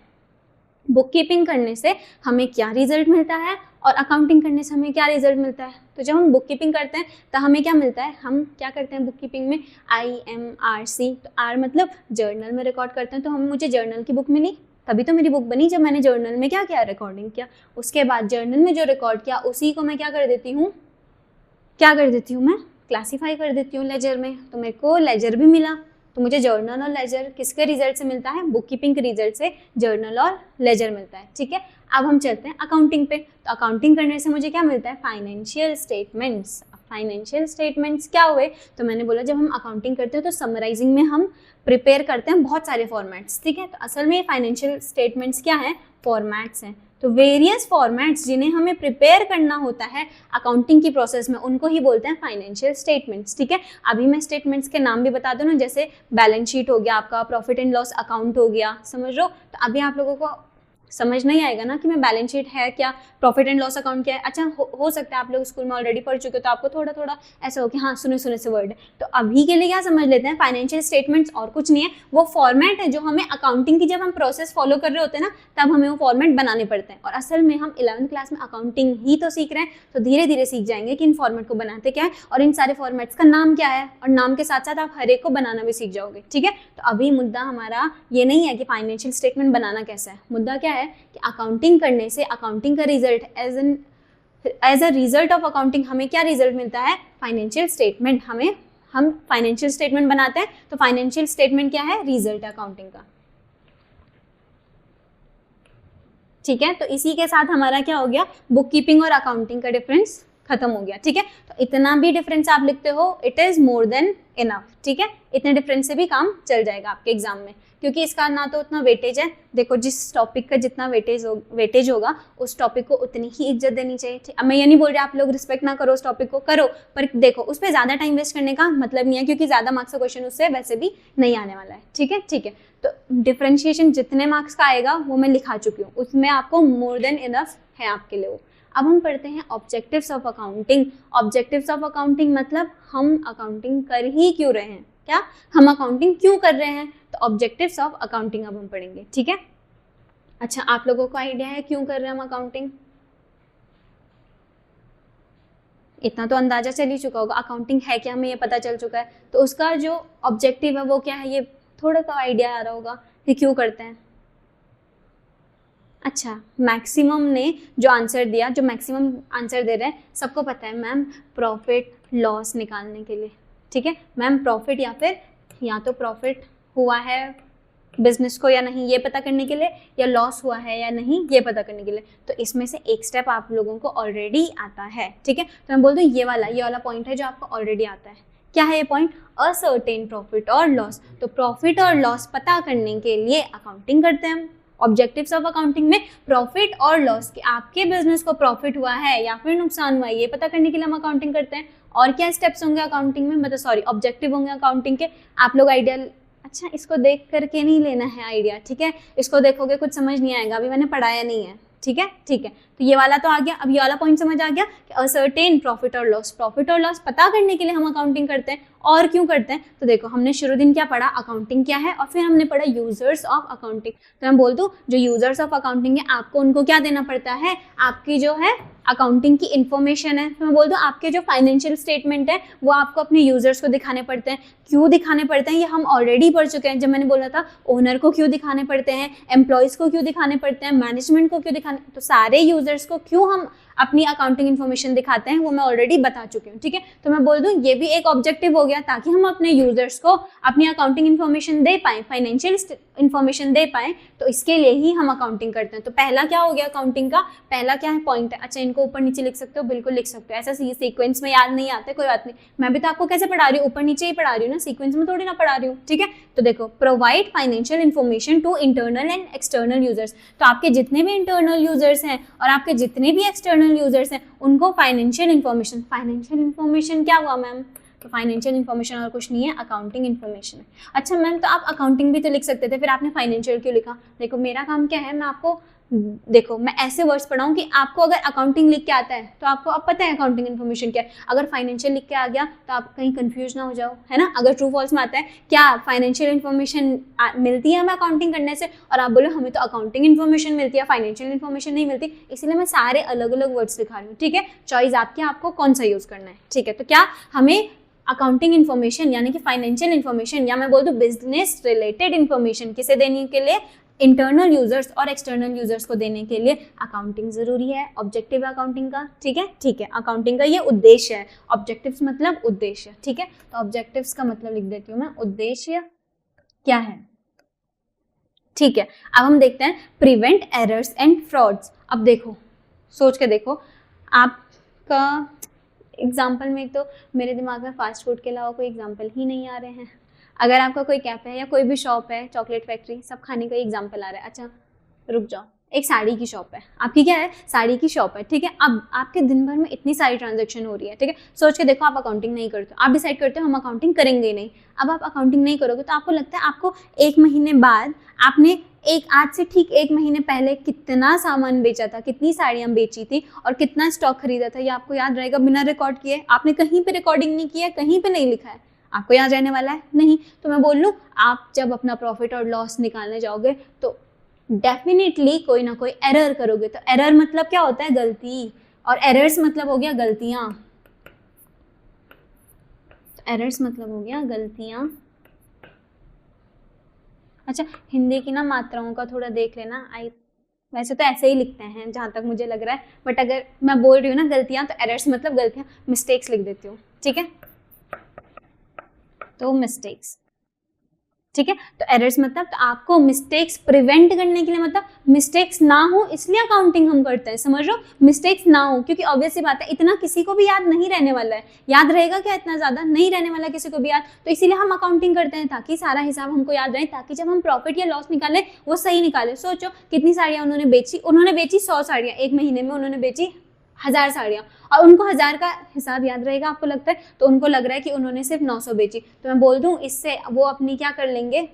बुक कीपिंग करने से हमें क्या रिजल्ट मिलता है और अकाउंटिंग करने से हमें क्या रिजल्ट मिलता है। तो जब हम बुक कीपिंग करते हैं तो हमें क्या मिलता है, हम क्या करते हैं बुक कीपिंग में, IMRC, तो R मतलब जर्नल में रिकॉर्ड करते हैं, तो हम, मुझे जर्नल की बुक मिली, तभी तो मेरी बुक बनी, जब मैंने जर्नल में क्या किया, रिकॉर्डिंग किया। उसके बाद जर्नल में जो रिकॉर्ड किया उसी को मैं क्या कर देती हूँ, मैं क्लासीफाई कर देती हूँ लेजर में, तो मेरे को लेजर भी मिला। तो मुझे जर्नल और लेजर किसके रिजल्ट से मिलता है, बुक कीपिंग के रिजल्ट से जर्नल और लेजर मिलता है। ठीक है, अब हम चलते हैं अकाउंटिंग पे। तो अकाउंटिंग करने से मुझे क्या मिलता है, फाइनेंशियल स्टेटमेंट्स। फाइनेंशियल स्टेटमेंट्स क्या हुए, तो मैंने बोला जब हम अकाउंटिंग करते हैं तो समराइजिंग में हम प्रिपेयर करते हैं बहुत सारे फॉर्मेट्स। ठीक है, तो असल में फाइनेंशियल स्टेटमेंट्स क्या है, फॉर्मेट्स हैं। तो वेरियस फॉर्मेट्स जिन्हें हमें प्रिपेयर करना होता है अकाउंटिंग की प्रोसेस में, उनको ही बोलते हैं फाइनेंशियल स्टेटमेंट्स। ठीक है, अभी मैं स्टेटमेंट्स के नाम भी बता दूं ना, जैसे बैलेंस शीट हो गया आपका, प्रॉफिट एंड लॉस अकाउंट हो गया, समझ लो। तो अभी आप लोगों को समझ नहीं आएगा ना कि मैं बैलेंस शीट है क्या, प्रॉफिट एंड लॉस अकाउंट क्या है। अच्छा, हो सकता है आप लोग स्कूल में ऑलरेडी पढ़ चुके हो, तो आपको थोड़ा थोड़ा ऐसा हो कि हाँ सुने सुने से वर्ड है। तो अभी के लिए क्या समझ लेते हैं, फाइनेंशियल स्टेटमेंट्स और कुछ नहीं है, वो फॉर्मेट है जो हमें अकाउंटिंग की, जब हम प्रोसेस फॉलो कर रहे होते हैं ना, तब हमें वो फॉर्मेट बनाने पड़ते हैं। और असल में हम 11th क्लास में अकाउंटिंग ही तो सीख रहे हैं, तो धीरे धीरे सीख जाएंगे कि इन फॉर्मेट को बनाते क्या है और इन सारे फॉर्मेट्स का नाम क्या है, और नाम के साथ साथ आप हर एक को बनाना भी सीख जाओगे। ठीक है, तो अभी मुद्दा हमारा ये नहीं है कि फाइनेंशियल स्टेटमेंट बनाना कैसा है, मुद्दा क्या है कि अकाउंटिंग करने से अकाउंटिंग का result as a result of accounting हमें क्या रिजल्ट मिलता है, फाइनेंशियल स्टेटमेंट। हम फाइनेंशियल स्टेटमेंट बनाते हैं, तो फाइनेंशियल स्टेटमेंट क्या है, रिजल्ट है अकाउंटिंग का। ठीक है, तो इसी के साथ हमारा क्या हो गया, बुक कीपिंग और अकाउंटिंग का डिफरेंस खत्म हो गया। ठीक है, तो इतना भी डिफरेंस आप लिखते हो, it is more than enough. ठीक है, इतने डिफरेंस से भी काम चल जाएगा आपके एग्जाम में, क्योंकि इसका ना तो उतना वेटेज है। देखो, जिस टॉपिक का जितना वेटेज होगा उस टॉपिक को उतनी ही इज्जत देनी चाहिए। अब मैं ये नहीं बोल रही आप लोग रिस्पेक्ट ना करो उस टॉपिक को, करो, पर देखो उस पर ज़्यादा टाइम वेस्ट करने का मतलब नहीं है, क्योंकि ज़्यादा मार्क्स का क्वेश्चन उससे वैसे भी नहीं आने वाला है। ठीक है, ठीक है, तो डिफरेंशिएशन जितने मार्क्स का आएगा वो मैं लिखा चुकी हूँ, उसमें आपको मोर देन इनफ है आपके लिए वो। अब हम पढ़ते हैं objectives of accounting. Objectives of accounting मतलब हम अकाउंटिंग कर ही क्यों रहे हैं, क्या हम अकाउंटिंग क्यों कर रहे हैं, तो ऑब्जेक्टिव्स ऑफ अकाउंटिंग अब हम पढ़ेंगे। ठीक है, अच्छा, आप लोगों को आइडिया है क्यों कर रहे हैं हम अकाउंटिंग, इतना तो अंदाजा चल ही चुका होगा, अकाउंटिंग है क्या हमें ये पता चल चुका है, तो उसका जो ऑब्जेक्टिव है वो क्या है, ये थोड़ा सा आइडिया आ रहा होगा। ये क्यों करते हैं? अच्छा, मैक्सिमम ने जो आंसर दिया, जो मैक्सिमम आंसर दे रहे हैं, सबको पता है मैम प्रॉफिट लॉस निकालने के लिए, ठीक है मैम, प्रॉफिट या तो प्रॉफिट हुआ है बिजनेस को या नहीं ये पता करने के लिए, या लॉस हुआ है या नहीं ये पता करने के लिए। तो इसमें से एक स्टेप आप लोगों को ऑलरेडी आता है, ठीक है। तो मैं बोल दूँ ये वाला पॉइंट है जो आपको ऑलरेडी आता है। क्या है ये पॉइंट? असर्टेन प्रॉफिट और लॉस। तो प्रॉफिट और लॉस पता करने के लिए अकाउंटिंग करते हैं हम। ऑब्जेक्टिव्स ऑफ अकाउंटिंग में प्रॉफिट और लॉस, कि आपके बिजनेस को प्रॉफिट हुआ है या फिर नुकसान हुआ है ये पता करने के लिए हम अकाउंटिंग करते हैं। और क्या स्टेप्स होंगे अकाउंटिंग में, मतलब सॉरी ऑब्जेक्टिव होंगे अकाउंटिंग के, आप लोग आइडिया, अच्छा इसको देख करके नहीं लेना है आइडिया, ठीक है, इसको देखोगे कुछ समझ नहीं आएगा, अभी मैंने पढ़ाया नहीं है, ठीक है ठीक है। तो ये वाला तो आ गया। अब ये वाला पॉइंट समझ आ गया कि असर्टेन प्रॉफिट और लॉस, प्रॉफिट और लॉस पता करने के लिए हम अकाउंटिंग करते हैं। और क्यों करते हैं? तो देखो हमने शुरू दिन क्या पढ़ा, अकाउंटिंग क्या है, और फिर हमने पढ़ा यूजर्स ऑफ अकाउंटिंग। तो मैं बोल दूं जो यूजर्स ऑफ अकाउंटिंग है आपको उनको क्या देना पड़ता है, आपकी जो है अकाउंटिंग की इन्फॉर्मेशन है। तो मैं बोल दूं आपके जो फाइनेंशियल स्टेटमेंट है वो आपको अपने यूजर्स को दिखाने पड़ते हैं। क्यों दिखाने पड़ते हैं ये हम ऑलरेडी पढ़ चुके हैं, जब मैंने बोला था ओनर को क्यों दिखाने पड़ते हैं, एम्प्लॉयज़ को क्यों दिखाने पड़ते हैं, मैनेजमेंट को क्यों दिखाने, तो सारे यूजर्स को क्यों हम अपनी अकाउंटिंग इन्फॉर्मेशन दिखाते हैं वो मैं ऑलरेडी बता चुकी हूँ, ठीक है। तो मैं बोल दूँ ये भी एक ऑब्जेक्टिव हो गया, ताकि हम अपने यूजर्स को अपनी अकाउंटिंग इन्फॉर्मेशन दे पाएँ, फाइनेंशियल इन्फॉर्मेशन दे पाएँ, तो इसके लिए ही हम अकाउंटिंग करते हैं। तो पहला क्या हो गया अकाउंटिंग का, पहला क्या है पॉइंट है। अच्छा इनको ऊपर नीचे लिख सकते हो, बिल्कुल लिख सकते हो, ऐसा सीक्वेंस में याद नहीं आता कोई बात नहीं, मैं भी तो आपको कैसे पढ़ा रही हूँ, ऊपर नीचे ही पढ़ा रही हूँ ना, सीक्वेंस में थोड़ी ना पढ़ा रही हूँ, ठीक है। तो देखो provide financial information to internal and external users. तो आपके जितने भी इंटरनल यूजर्स हैं और आपके जितने भी एक्सटर्नल यूजर्स हैं उनको फाइनेंशियल इन्फॉर्मेशन क्या हुआ मैम, तो फाइनेंशियल इन्फॉर्मेशन और कुछ नहीं है, अकाउंटिंग इन्फॉर्मेशन है। अच्छा मैम तो आप अकाउंटिंग भी तो लिख सकते थे, फिर आपने फाइनेंशियल क्यों लिखा? देखो मेरा काम क्या है, मैं आपको देखो मैं ऐसे वर्ड्स पढ़ाऊँ कि आपको अगर अकाउंटिंग लिख के आता है तो आपको अब पता है अकाउंटिंग इन्फॉर्मेशन क्या है, अगर फाइनेंशियल लिख के आ गया तो आप कहीं कंफ्यूज ना हो जाओ, है ना। अगर ट्रू फॉल्स में आता है क्या फाइनेंशियल इन्फॉर्मेशन मिलती है हमें अकाउंटिंग करने से, और आप बोलो हमें तो अकाउंटिंग इन्फॉर्मेशन मिलती है फाइनेंशियल इन्फॉर्मेशन नहीं मिलती, इसलिए मैं सारे अलग अलग वर्ड्स लिखा रही हूँ, ठीक है। चॉइस आपकी, आपको कौन सा यूज़ करना है, ठीक है। तो क्या हमें अकाउंटिंग इन्फॉर्मेशन यानी कि फाइनेंशियल इन्फॉर्मेशन, या मैं बोल दूँ बिजनेस रिलेटेड इन्फॉर्मेशन किसे देने के लिए, इंटरनल यूजर्स और एक्सटर्नल यूजर्स को देने के लिए अकाउंटिंग जरूरी है, ऑब्जेक्टिव है अकाउंटिंग का, ठीक है ठीक है। अकाउंटिंग का ये उद्देश्य है, ऑब्जेक्टिव्स मतलब उद्देश्य, ठीक है। तो ऑब्जेक्टिव्स का मतलब लिख देती हूँ मैं, उद्देश्य क्या है, ठीक है। अब हम देखते हैं प्रिवेंट एरर्स एंड फ्रॉड्स। अब देखो सोच के देखो, आपका एग्जाम्पल में तो मेरे दिमाग में फास्ट फूड के अलावा कोई एग्जाम्पल ही नहीं आ रहे हैं। अगर आपका कोई कैफे है या कोई भी शॉप है, चॉकलेट फैक्ट्री, सब खाने का एग्जाम्पल आ रहा है। अच्छा रुक जाओ, एक साड़ी की शॉप है, आपकी क्या है, साड़ी की शॉप है, ठीक है। अब आपके दिन भर में इतनी सारी ट्रांजैक्शन हो रही है, ठीक है। सोच के देखो आप अकाउंटिंग नहीं करते हो, आप डिसाइड करते हो हम अकाउंटिंग करेंगे ही नहीं। अब आप अकाउंटिंग नहीं करोगे तो आपको लगता है आपको एक महीने बाद आपने आज से ठीक एक महीने पहले कितना सामान बेचा था, कितनी साड़ियाँ बेची थी और कितना स्टॉक खरीदा था, ये आपको याद रहेगा बिना रिकॉर्ड किए। आपने कहीं पे रिकॉर्डिंग नहीं किया, कहीं पे नहीं लिखा है, आपको याद रहने वाला है नहीं। तो मैं बोल लूँ आप जब अपना प्रॉफिट और लॉस निकालने जाओगे तो डेफिनेटली कोई ना कोई एरर करोगे। तो एरर मतलब क्या होता है, गलती, और एरर्स मतलब हो गया गलतियाँ, तो एरर्स मतलब हो गया गलतियाँ। अच्छा हिंदी की ना मात्राओं का थोड़ा देख लेना, वैसे तो ऐसे ही लिखते हैं जहाँ तक मुझे लग रहा है, बट अगर मैं बोल रही हूँ ना गलतियाँ, तो एरर्स मतलब गलतियाँ, मिस्टेक्स लिख देती हूँ, ठीक है। तो मिस्टेक्स, ठीक है। तो एरर्स मतलब तो आपको मिस्टेक्स प्रिवेंट करने के लिए, मतलब मिस्टेक्स ना हो इसलिए अकाउंटिंग हम करते हैं, समझ लो, मिस्टेक्स ना हो, क्योंकि ऑब्वियस सी बात है इतना किसी को भी याद नहीं रहने वाला है, याद रहेगा क्या इतना ज़्यादा, नहीं रहने वाला किसी को भी याद। तो इसीलिए हम अकाउंटिंग करते हैं ताकि सारा हिसाब हमको याद रहे, ताकि जब हम प्रॉफिट या लॉस निकालें वो सही निकालें। सोचो कितनी साड़ियाँ उन्होंने बेची, 100 साड़ियाँ, एक महीने में उन्होंने बेची 1000 साड़ियाँ, और उनको 1000 का हिसाब याद रहेगा आपको लगता है, तो उनको लग रहा है कि उन्होंने सिर्फ 900 बेची। तो मैं बोल दूं इससे वो अपनी क्या कर लेंगे,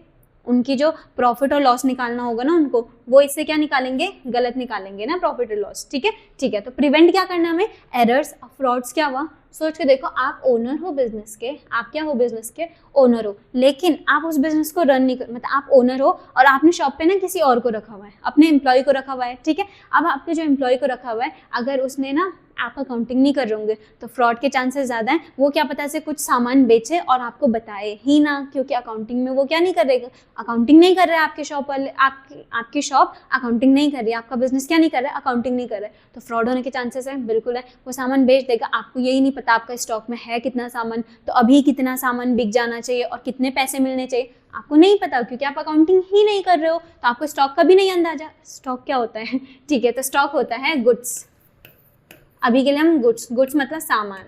उनकी जो प्रॉफिट और लॉस निकालना होगा ना उनको, वो इससे क्या निकालेंगे, गलत निकालेंगे ना प्रॉफिट और लॉस, ठीक है ठीक है। तो प्रिवेंट क्या करना हमें, एरर्स, फ्रॉड्स क्या हुआ, सोच के देखो, आप ओनर हो बिजनेस के, आप क्या हो बिजनेस के ओनर हो, लेकिन आप उस बिजनेस को रन नहीं कर, मतलब आप ओनर हो और आपने शॉप पे ना किसी और को रखा हुआ है, अपने एम्प्लॉय को रखा हुआ है, ठीक है। अब आपके जो एम्प्लॉय को रखा हुआ है, अगर उसने ना आप अकाउंटिंग नहीं कर रहे होंगे तो फ्रॉड के चांसेस ज़्यादा हैं। वो क्या पता से कुछ सामान बेचे और आपको बताए ही ना, क्योंकि अकाउंटिंग में वो क्या नहीं कर रहे, अकाउंटिंग नहीं कर रहे हैं आपके शॉप वाले, आपकी शॉप अकाउंटिंग नहीं कर रही है, आपका बिजनेस क्या नहीं कर रहा है, अकाउंटिंग नहीं कर रहा है, तो फ्रॉड होने के चांसेस हैं, बिल्कुल है। वो सामान बेच देगा, आपको यही नहीं पता आपका स्टॉक में है कितना सामान, तो अभी कितना सामान बिक जाना चाहिए और कितने पैसे मिलने चाहिए, आपको नहीं पता, क्योंकि आप अकाउंटिंग ही नहीं कर रहे हो, तो आपको स्टॉक का भी नहीं अंदाजा। स्टॉक क्या होता है, ठीक है, तो स्टॉक होता है गुड्स। अभी के लिए हम गुड्स मतलब सामान।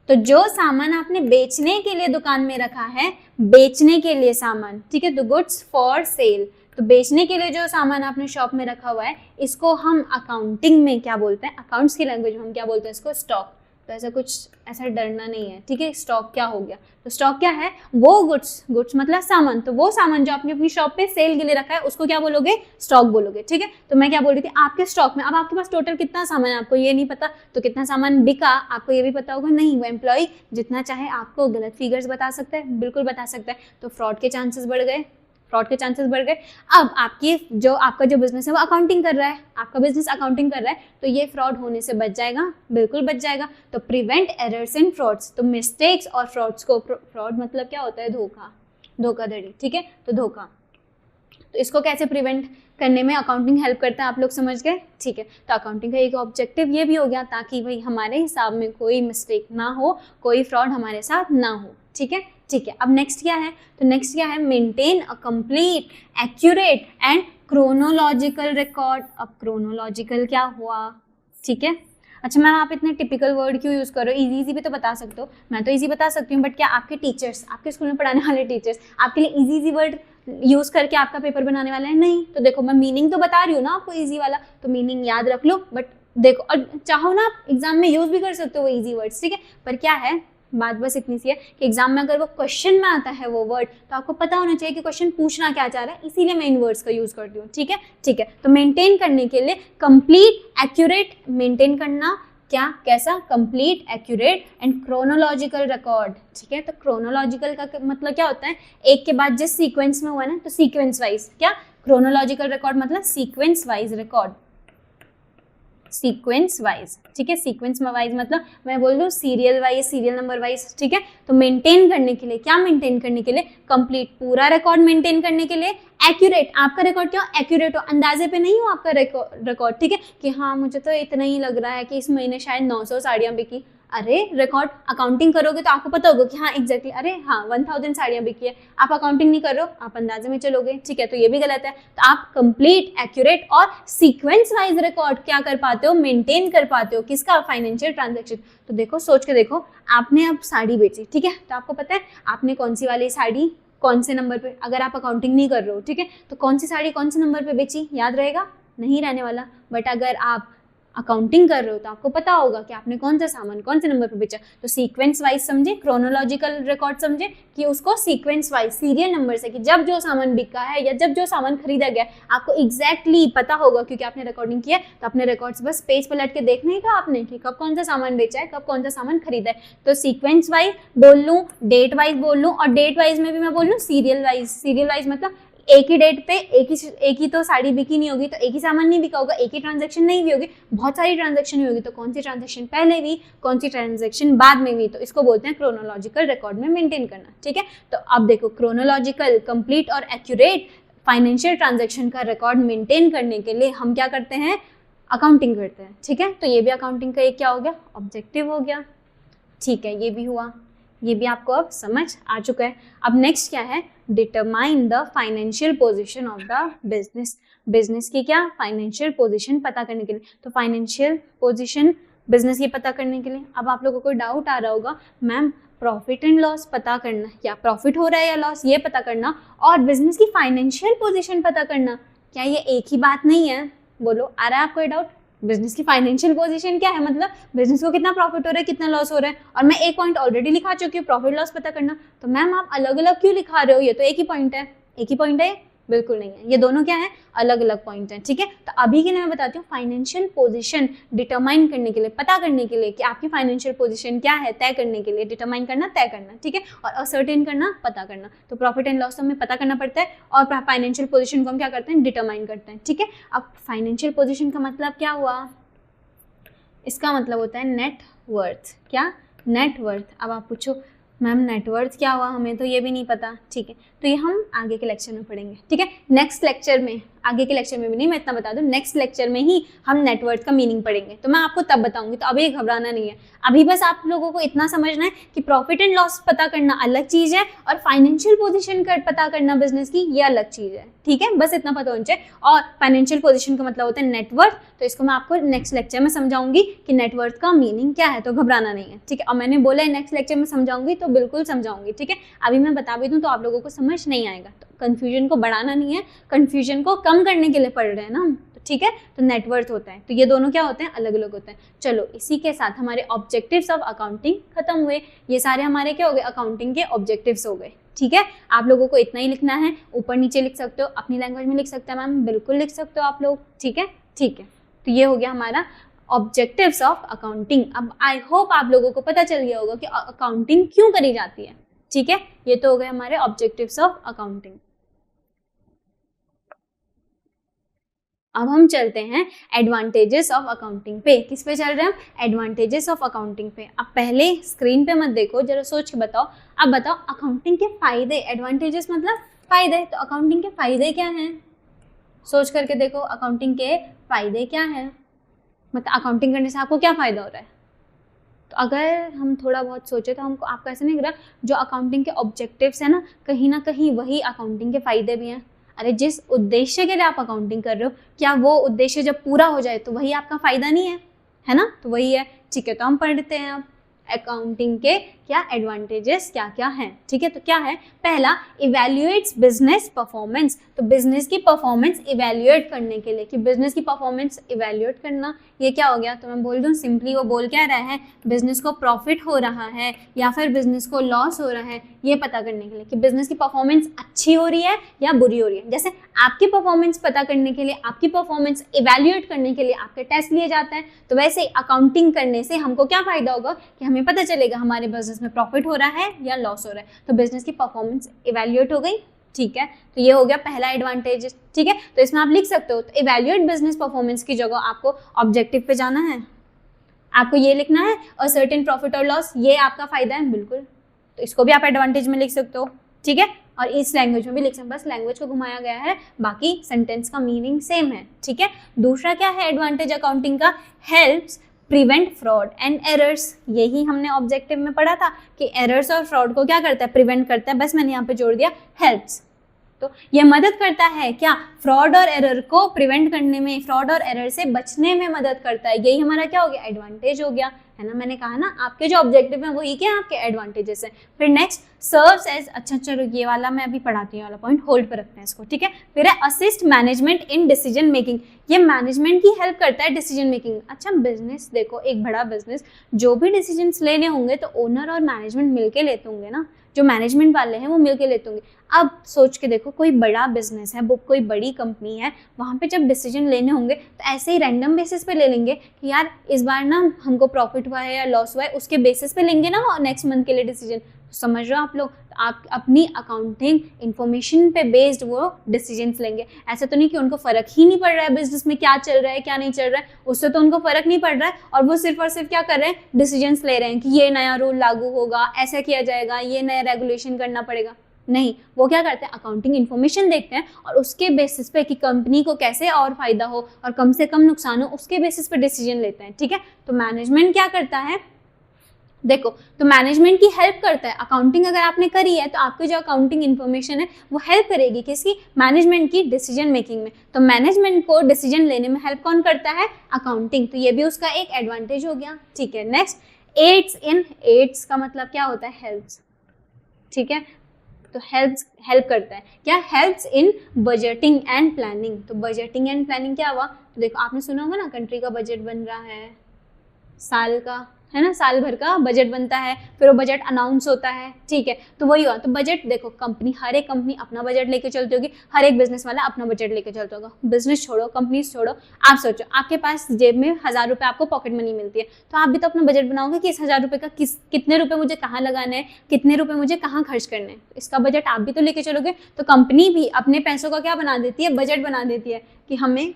तो जो सामान आपने बेचने के लिए दुकान में रखा है, बेचने के लिए सामान, ठीक है, तो गुड्स फॉर सेल, तो बेचने के लिए जो सामान आपने शॉप में रखा हुआ है, इसको हम अकाउंटिंग में क्या बोलते हैं, अकाउंट्स की लैंग्वेज में हम क्या बोलते हैं इसको, स्टॉक। तो ऐसा डरना नहीं है, ठीक है। स्टॉक क्या हो गया, तो स्टॉक क्या है, वो गुड्स मतलब सामान, तो वो सामान जो आपने अपनी शॉप पे सेल के लिए रखा है उसको क्या बोलोगे, स्टॉक बोलोगे, ठीक है। तो मैं क्या बोल रही थी, आपके स्टॉक में अब आपके पास टोटल कितना सामान है आपको ये नहीं पता, तो कितना सामान बिका आपको ये भी पता होगा नहीं, वो एम्प्लॉय जितना चाहे आपको गलत फिगर्स बता सकता है, बिल्कुल बता सकता है, तो फ्रॉड के चांसेस बढ़ गए, अब आपका जो बिजनेस है वो अकाउंटिंग कर रहा है, आपका बिजनेस अकाउंटिंग कर रहा है, तो ये फ्रॉड होने से बच जाएगा, बिल्कुल बच जाएगा। तो प्रिवेंट एरर्स एंड फ्रॉड्स, तो मिस्टेक्स और फ्रॉड्स को, फ्रॉड मतलब क्या होता है, धोखाधड़ी, ठीक है, तो धोखा, तो इसको कैसे प्रिवेंट करने में अकाउंटिंग हेल्प करता है, आप लोग समझ गए, ठीक है। तो अकाउंटिंग का एक ऑब्जेक्टिव ये भी हो गया ताकि भाई हमारे हिसाब में कोई मिस्टेक ना हो, कोई फ्रॉड हमारे साथ ना हो, ठीक है। अब नेक्स्ट क्या है, तो नेक्स्ट क्या है, maintain a complete, accurate and chronological record. अब क्रोनोलॉजिकल क्या हुआ, ठीक है। अच्छा मैम आप इतने टिपिकल वर्ड क्यों यूज़ करो, इजी भी तो बता सकते हो। मैं तो इजी बता सकती हूँ, बट क्या आपके टीचर्स, आपके स्कूल में पढ़ाने वाले टीचर्स आपके लिए इजी वर्ड यूज़ करके आपका पेपर बनाने वाला है? नहीं। तो देखो मैं मीनिंग तो बता रही हूँ ना आपको ईजी वाला, तो मीनिंग याद रख लो, बट देखो और चाहो ना आप एग्जाम में यूज़ भी कर सकते हो वो ईजी वर्ड्स, ठीक है। पर क्या है, बात बस इतनी सी है कि एग्जाम में अगर वो क्वेश्चन में आता है वो वर्ड, तो आपको पता होना चाहिए कि क्वेश्चन पूछना क्या चाह रहा है, इसीलिए मैं इन वर्ड्स का यूज़ करती हूँ, ठीक है। तो मेंटेन करने के लिए कंप्लीट, एक्यूरेट, मेंटेन करना क्या, कैसा, complete, accurate and chronological record, ठीक है। तो क्रोनोलॉजिकल का मतलब क्या होता है, एक के बाद जिस सीक्वेंस में हुआ ना, तो सीक्वेंस वाइज, क्या क्रोनोलॉजिकल रिकॉर्ड मतलब sequence wise record, sequence wise, ठीक है। सीक्वेंस वाइज मतलब मैं बोल दूँ serial wise, serial number wise, ठीक है। तो मेंटेन करने के लिए, क्या मेंटेन करने के लिए, कंप्लीट पूरा रिकॉर्ड मेंटेन करने के लिए, एक्यूरेट, आपका रिकॉर्ड क्यों एक्यूरेट हो, अंदाजे पे नहीं हो आपका रिकॉर्ड, ठीक है, कि हाँ मुझे तो इतना ही लग रहा है कि इस महीने शायद 900 साड़ियाँ बिकी। अरे रिकॉर्ड अकाउंटिंग करोगे तो आपको पता होगा कि हाँ एग्जैक्टली, अरे हाँ 1000 साड़ियाँ बिकी है, आप अकाउंटिंग नहीं कर रहे हो, आप अंदाजे में चलोगे, ठीक है। तो ये भी गलत है। तो आप कंप्लीट, एक्यूरेट और सीक्वेंस वाइज रिकॉर्ड क्या कर पाते हो, मेंटेन कर पाते हो, किसका, फाइनेंशियल ट्रांजेक्शन। तो देखो सोच के देखो, आपने अब साड़ी बेची, ठीक है, तो आपको पता है आपने कौन सी वाली साड़ी कौन से नंबर पे, अगर आप अकाउंटिंग नहीं कर रहे हो, ठीक है, तो कौन सी साड़ी कौन से नंबर पे बेची, याद रहेगा नहीं रहने वाला। बट अगर आप अकाउंटिंग कर रहे हो तो आपको पता होगा कि आपने कौन सा सामान कौन से नंबर पे बेचा। तो सीक्वेंस वाइज समझे, क्रोनोलॉजिकल रिकॉर्ड समझे कि उसको सीक्वेंस वाइज, सीरियल नंबर से, कि जब जो सामान बिका है या जब जो सामान खरीदा गया आपको एग्जैक्टली पता होगा, क्योंकि आपने रिकॉर्डिंग किया। तो अपने रिकॉर्ड्स बस पेज पलट के देखना ही था आपने कि कब कौन सा सामान बेचा है, कब कौन सा सामान खरीदा है। तो सीक्वेंस वाइज बोल लूँ, डेट वाइज बोल लूँ, और डेट वाइज में भी मैं बोल लूँ सीरियल वाइज। सीरियल वाइज मतलब एक ही डेट पे एक ही तो साड़ी बिकी नहीं होगी, तो एक ही सामान नहीं बिका होगा, एक ही ट्रांजैक्शन नहीं भी होगी, बहुत सारी ट्रांजैक्शन हुई होगी, तो कौन सी ट्रांजैक्शन पहले हुई, कौन सी ट्रांजैक्शन बाद में हुई, तो इसको बोलते हैं क्रोनोलॉजिकल रिकॉर्ड में मेंटेन करना, ठीक है। तो अब देखो क्रोनोलॉजिकल, कंप्लीट और एक्यूरेट फाइनेंशियल ट्रांजैक्शन का रिकॉर्ड मेंटेन करने के लिए हम क्या करते हैं, अकाउंटिंग करते हैं, ठीक है। तो ये भी अकाउंटिंग का एक क्या हो गया, ऑब्जेक्टिव हो गया, ठीक है। ये भी हुआ, ये भी आपको अब समझ आ चुका है। अब नेक्स्ट क्या है, determine the financial position of the business. Business की क्या, फाइनेंशियल पोजीशन पता करने के लिए। तो फाइनेंशियल पोजीशन बिजनेस की पता करने के लिए, अब आप लोगों को डाउट आ रहा होगा, मैम प्रॉफिट एंड लॉस पता करना, या प्रॉफिट हो रहा है या लॉस ये पता करना, और बिजनेस की फाइनेंशियल पोजीशन पता करना, क्या ये एक ही बात नहीं है? बोलो, आ रहा है आपको ये डाउट? बिजनेस की फाइनेंशियल पोजीशन क्या है, मतलब बिजनेस को कितना प्रॉफिट हो रहा है, कितना लॉस हो रहा है, और मैं एक पॉइंट ऑलरेडी लिखा चुकी हूँ, प्रॉफिट लॉस पता करना। तो मैम आप अलग अलग क्यों लिखा रहे हो, ये तो एक ही पॉइंट है, एक ही पॉइंट है, बिल्कुल नहीं है। ये दोनों क्या है, अलग अलग पॉइंट हैं, ठीक है। तो अभी के लिए मैं बताती हूँ फाइनेंशियल पोजीशन डिटरमाइन करने के लिए, पता करने के लिए कि आपकी फाइनेंशियल पोजीशन क्या है, तय करने के लिए, डिटरमाइन करना तय करना, ठीक है, और असर्टेन करना पता करना। तो प्रॉफिट एंड लॉस हमें पता करना पड़ता है और फाइनेंशियल पोजीशन को हम क्या करते हैं, डिटरमाइन करते हैं, ठीक है। अब फाइनेंशियल पोजीशन का मतलब क्या हुआ, इसका मतलब होता है नेट वर्थ। क्या, नेट वर्थ। अब आप पूछो मैम नेटवर्थ क्या हुआ, हमें तो ये भी नहीं पता, ठीक है। तो ये हम आगे के लेक्चर में पढ़ेंगे, ठीक है। नेक्स्ट लेक्चर में, आगे के लेक्चर में भी नहीं, मैं इतना बता दूं, नेक्स्ट लेक्चर में ही हम नेटवर्थ का मीनिंग पढ़ेंगे, तो मैं आपको तब बताऊंगी। तो अभी घबराना नहीं है, अभी बस आप लोगों को इतना समझना है कि प्रॉफिट एंड लॉस पता करना अलग चीज़ है और फाइनेंशियल पोजीशन पता करना बिजनेस की, ये अलग चीज़ है, ठीक है। बस इतना पता होना चाहिए। और फाइनेंशियल पोजीशन का मतलब होता है नेटवर्थ, तो इसको मैं आपको नेक्स्ट लेक्चर में समझाऊंगी कि नेटवर्थ का मीनिंग क्या है, तो घबराना नहीं है, ठीक है। और मैंने बोला है नेक्स्ट लेक्चर में समझाऊंगी, तो बिल्कुल समझाऊंगी, ठीक है। अभी मैं बता भी दूं तो आप लोगों को समझ नहीं आएगा, तो कंफ्यूजन को बढ़ाना नहीं है, कंफ्यूजन को कम करने के लिए पढ़ रहे हैं ना, तो ठीक है। तो नेटवर्थ होता है, तो ये दोनों क्या होते हैं, अलग अलग होते हैं। चलो इसी के साथ हमारे ऑब्जेक्टिव्स ऑफ अकाउंटिंग खत्म हुए। ये सारे हमारे क्या हो गए, अकाउंटिंग के ऑब्जेक्टिव्स हो गए, ठीक है। आप लोगों को इतना ही लिखना है, ऊपर नीचे लिख सकते हो, अपनी लैंग्वेज में लिख सकते हैं मैम, बिल्कुल लिख सकते हो आप लोग, ठीक है, ठीक है। तो ये हो गया हमारा ऑब्जेक्टिव्स ऑफ अकाउंटिंग। अब आई होप आप लोगों को पता चल गया होगा कि अकाउंटिंग क्यों करी जाती है, ठीक है। ये तो हो गए हमारे ऑब्जेक्टिव्स ऑफ अकाउंटिंग। अब हम चलते हैं एडवांटेजेस ऑफ अकाउंटिंग पे। किस पे चल रहे हैं हम, एडवांटेजेस ऑफ अकाउंटिंग पे। अब पहले स्क्रीन पे मत देखो, जरा सोच के बताओ। अब बताओ अकाउंटिंग के फायदे, एडवांटेजेस मतलब फायदे, तो अकाउंटिंग के फायदे क्या हैं, सोच करके देखो अकाउंटिंग के फायदे क्या हैं, मतलब अकाउंटिंग करने से आपको क्या फ़ायदा हो रहा है। तो अगर हम थोड़ा बहुत सोचे तो हमको, आपको ऐसा नहीं लग रहा जो अकाउंटिंग के ऑब्जेक्टिव्स है ना कहीं वही अकाउंटिंग के फ़ायदे भी हैं। अरे जिस उद्देश्य के लिए आप अकाउंटिंग कर रहे हो, क्या वो उद्देश्य जब पूरा हो जाए तो वही आपका फ़ायदा नहीं है, है ना। तो वही है, ठीक है। तो हम पढ़ते हैं अब अकाउंटिंग के क्या एडवांटेजेस क्या क्या हैं, ठीक है। तो क्या है, पहला इवैल्यूएट्स बिजनेस परफॉर्मेंस। तो बिजनेस की परफॉर्मेंस इवैल्यूएट करने के लिए, कि बिजनेस की परफॉर्मेंस इवैल्यूएट करना, ये क्या हो गया, तो मैं बोल दूं सिंपली, वो बोल क्या रहा है, बिजनेस को प्रॉफिट हो रहा है या फिर बिजनेस को लॉस हो रहा है, ये पता करने के लिए कि बिजनेस की परफॉर्मेंस अच्छी हो रही है या बुरी हो रही है। जैसे आपकी परफॉर्मेंस पता करने के लिए, आपकी परफॉर्मेंस इवैल्यूएट करने के लिए आपके टेस्ट लिए जाते हैं, तो वैसे अकाउंटिंग करने से हमको क्या फ़ायदा होगा कि हमें पता चलेगा हमारे बिजनेस में प्रॉफिट हो रहा है या लॉस हो रहा है। तो बिजनेस की परफॉर्मेंस इवैल्यूएट हो गई, ठीक है। तो ये हो गया पहला एडवांटेज, ठीक है। तो इसमें आप लिख सकते हो, तो इवैल्यूएट बिजनेस परफॉर्मेंस की जगह आपको ऑब्जेक्टिव पे जाना है, आपको ये लिखना है और सर्टेन प्रॉफिट और लॉस, ये आपका फायदा है, बिल्कुल। तो इसको भी आप एडवांटेज में लिख सकते हो, ठीक है। और इस लैंग्वेज में भी लिख सकते हो, बस लैंग्वेज को घुमाया गया है, बाकी सेंटेंस का मीनिंग सेम है, ठीक है। दूसरा क्या है एडवांटेज अकाउंटिंग का, helps prevent fraud and errors. यही हमने ऑब्जेक्टिव में पढ़ा था कि एरर्स और फ्रॉड को क्या करता है, प्रिवेंट करता है, बस मैंने यहाँ पे जोड़ दिया हेल्प्स। तो ये मदद करता है क्या, फ्रॉड और एरर को प्रिवेंट करने में, फ्रॉड और एरर से बचने में मदद करता है। यही हमारा क्या हो गया, एडवांटेज हो गया, है ना। मैंने कहा ना आपके जो ऑब्जेक्टिव है वही क्या आपके एडवांटेजेस हैं। फिर नेक्स्ट सर्व्स एज, अच्छा चलो ये वाला मैं अभी पढ़ाती हूँ, वाला पॉइंट होल्ड पर रखते हैं इसको, ठीक है। फिर है assist management in decision making. ये मैनेजमेंट की हेल्प करता है डिसीजन मेकिंग। अच्छा बिजनेस देखो, एक बड़ा बिजनेस, जो भी डिसीजंस लेने होंगे तो ओनर और मैनेजमेंट मिलके लेते होंगे ना, जो मैनेजमेंट वाले हैं वो मिलके लेते होंगे। अब सोच के देखो, कोई बड़ा बिजनेस है, वो कोई बड़ी कंपनी है, वहाँ पे जब डिसीजन लेने होंगे तो ऐसे ही रैंडम बेसिस पे ले लेंगे कि यार इस बार ना हमको प्रॉफिट हुआ है या लॉस हुआ है, उसके बेसिस पे लेंगे ना वो नेक्स्ट मंथ के लिए डिसीजन। तो समझ रहे हो आप लोग, आप अपनी अकाउंटिंग इन्फॉर्मेशन पे बेस्ड वो डिसीजंस लेंगे। ऐसा तो नहीं कि उनको फ़र्क ही नहीं पड़ रहा है बिजनेस में क्या चल रहा है क्या नहीं चल रहा है, उससे तो उनको फ़र्क नहीं पड़ रहा है और वो सिर्फ और सिर्फ क्या कर रहे हैं, डिसीजंस ले रहे हैं कि ये नया रूल लागू होगा, ऐसा किया जाएगा, ये नया रेगुलेशन करना पड़ेगा। नहीं, वो क्या करते हैं, अकाउंटिंग इन्फॉर्मेशन देखते हैं और उसके बेसिस पे कि कंपनी को कैसे और फायदा हो और कम से कम नुकसान हो, उसके बेसिस पे डिसीजन लेते हैं, ठीक है। तो मैनेजमेंट क्या करता है, देखो, तो मैनेजमेंट की हेल्प करता है। अकाउंटिंग अगर आपने करी है तो आपकी जो अकाउंटिंग इन्फॉर्मेशन है वो हेल्प करेगी किसकी, मैनेजमेंट की डिसीजन मेकिंग में। तो मैनेजमेंट को डिसीजन लेने में हेल्प कौन करता है, अकाउंटिंग। तो ये भी उसका एक एडवांटेज हो गया, ठीक है। नेक्स्ट एड्स इन, एड्स का मतलब क्या होता है, हेल्प्स, ठीक है। तो हेल्प करता है, क्या, helps in budgeting and planning. तो बजटिंग एंड प्लानिंग क्या हुआ, तो देखो आपने सुना होगा ना, कंट्री का बजट बन रहा है, साल का, है ना, साल भर का बजट बनता है, फिर वो बजट अनाउंस होता है, ठीक है। तो वही हुआ। तो बजट देखो, कंपनी, हर एक कंपनी अपना बजट लेके चलती होगी, हर एक बिजनेस वाला अपना बजट लेके चलता होगा। बिजनेस छोड़ो, कंपनीज छोड़ो, आप सोचो आपके पास जेब में 1000 रुपये आपको पॉकेट मनी मिलती है, तो आप भी तो अपना बजट बनाओगे कि इस 1000 रुपये का कितने रुपये मुझे कहाँ लगाने हैं, कितने रुपये मुझे कहाँ खर्च करने हैं, इसका बजट आप भी तो लेके चलोगे। तो कंपनी भी अपने पैसों का क्या बना देती है, बजट बना देती है कि हमें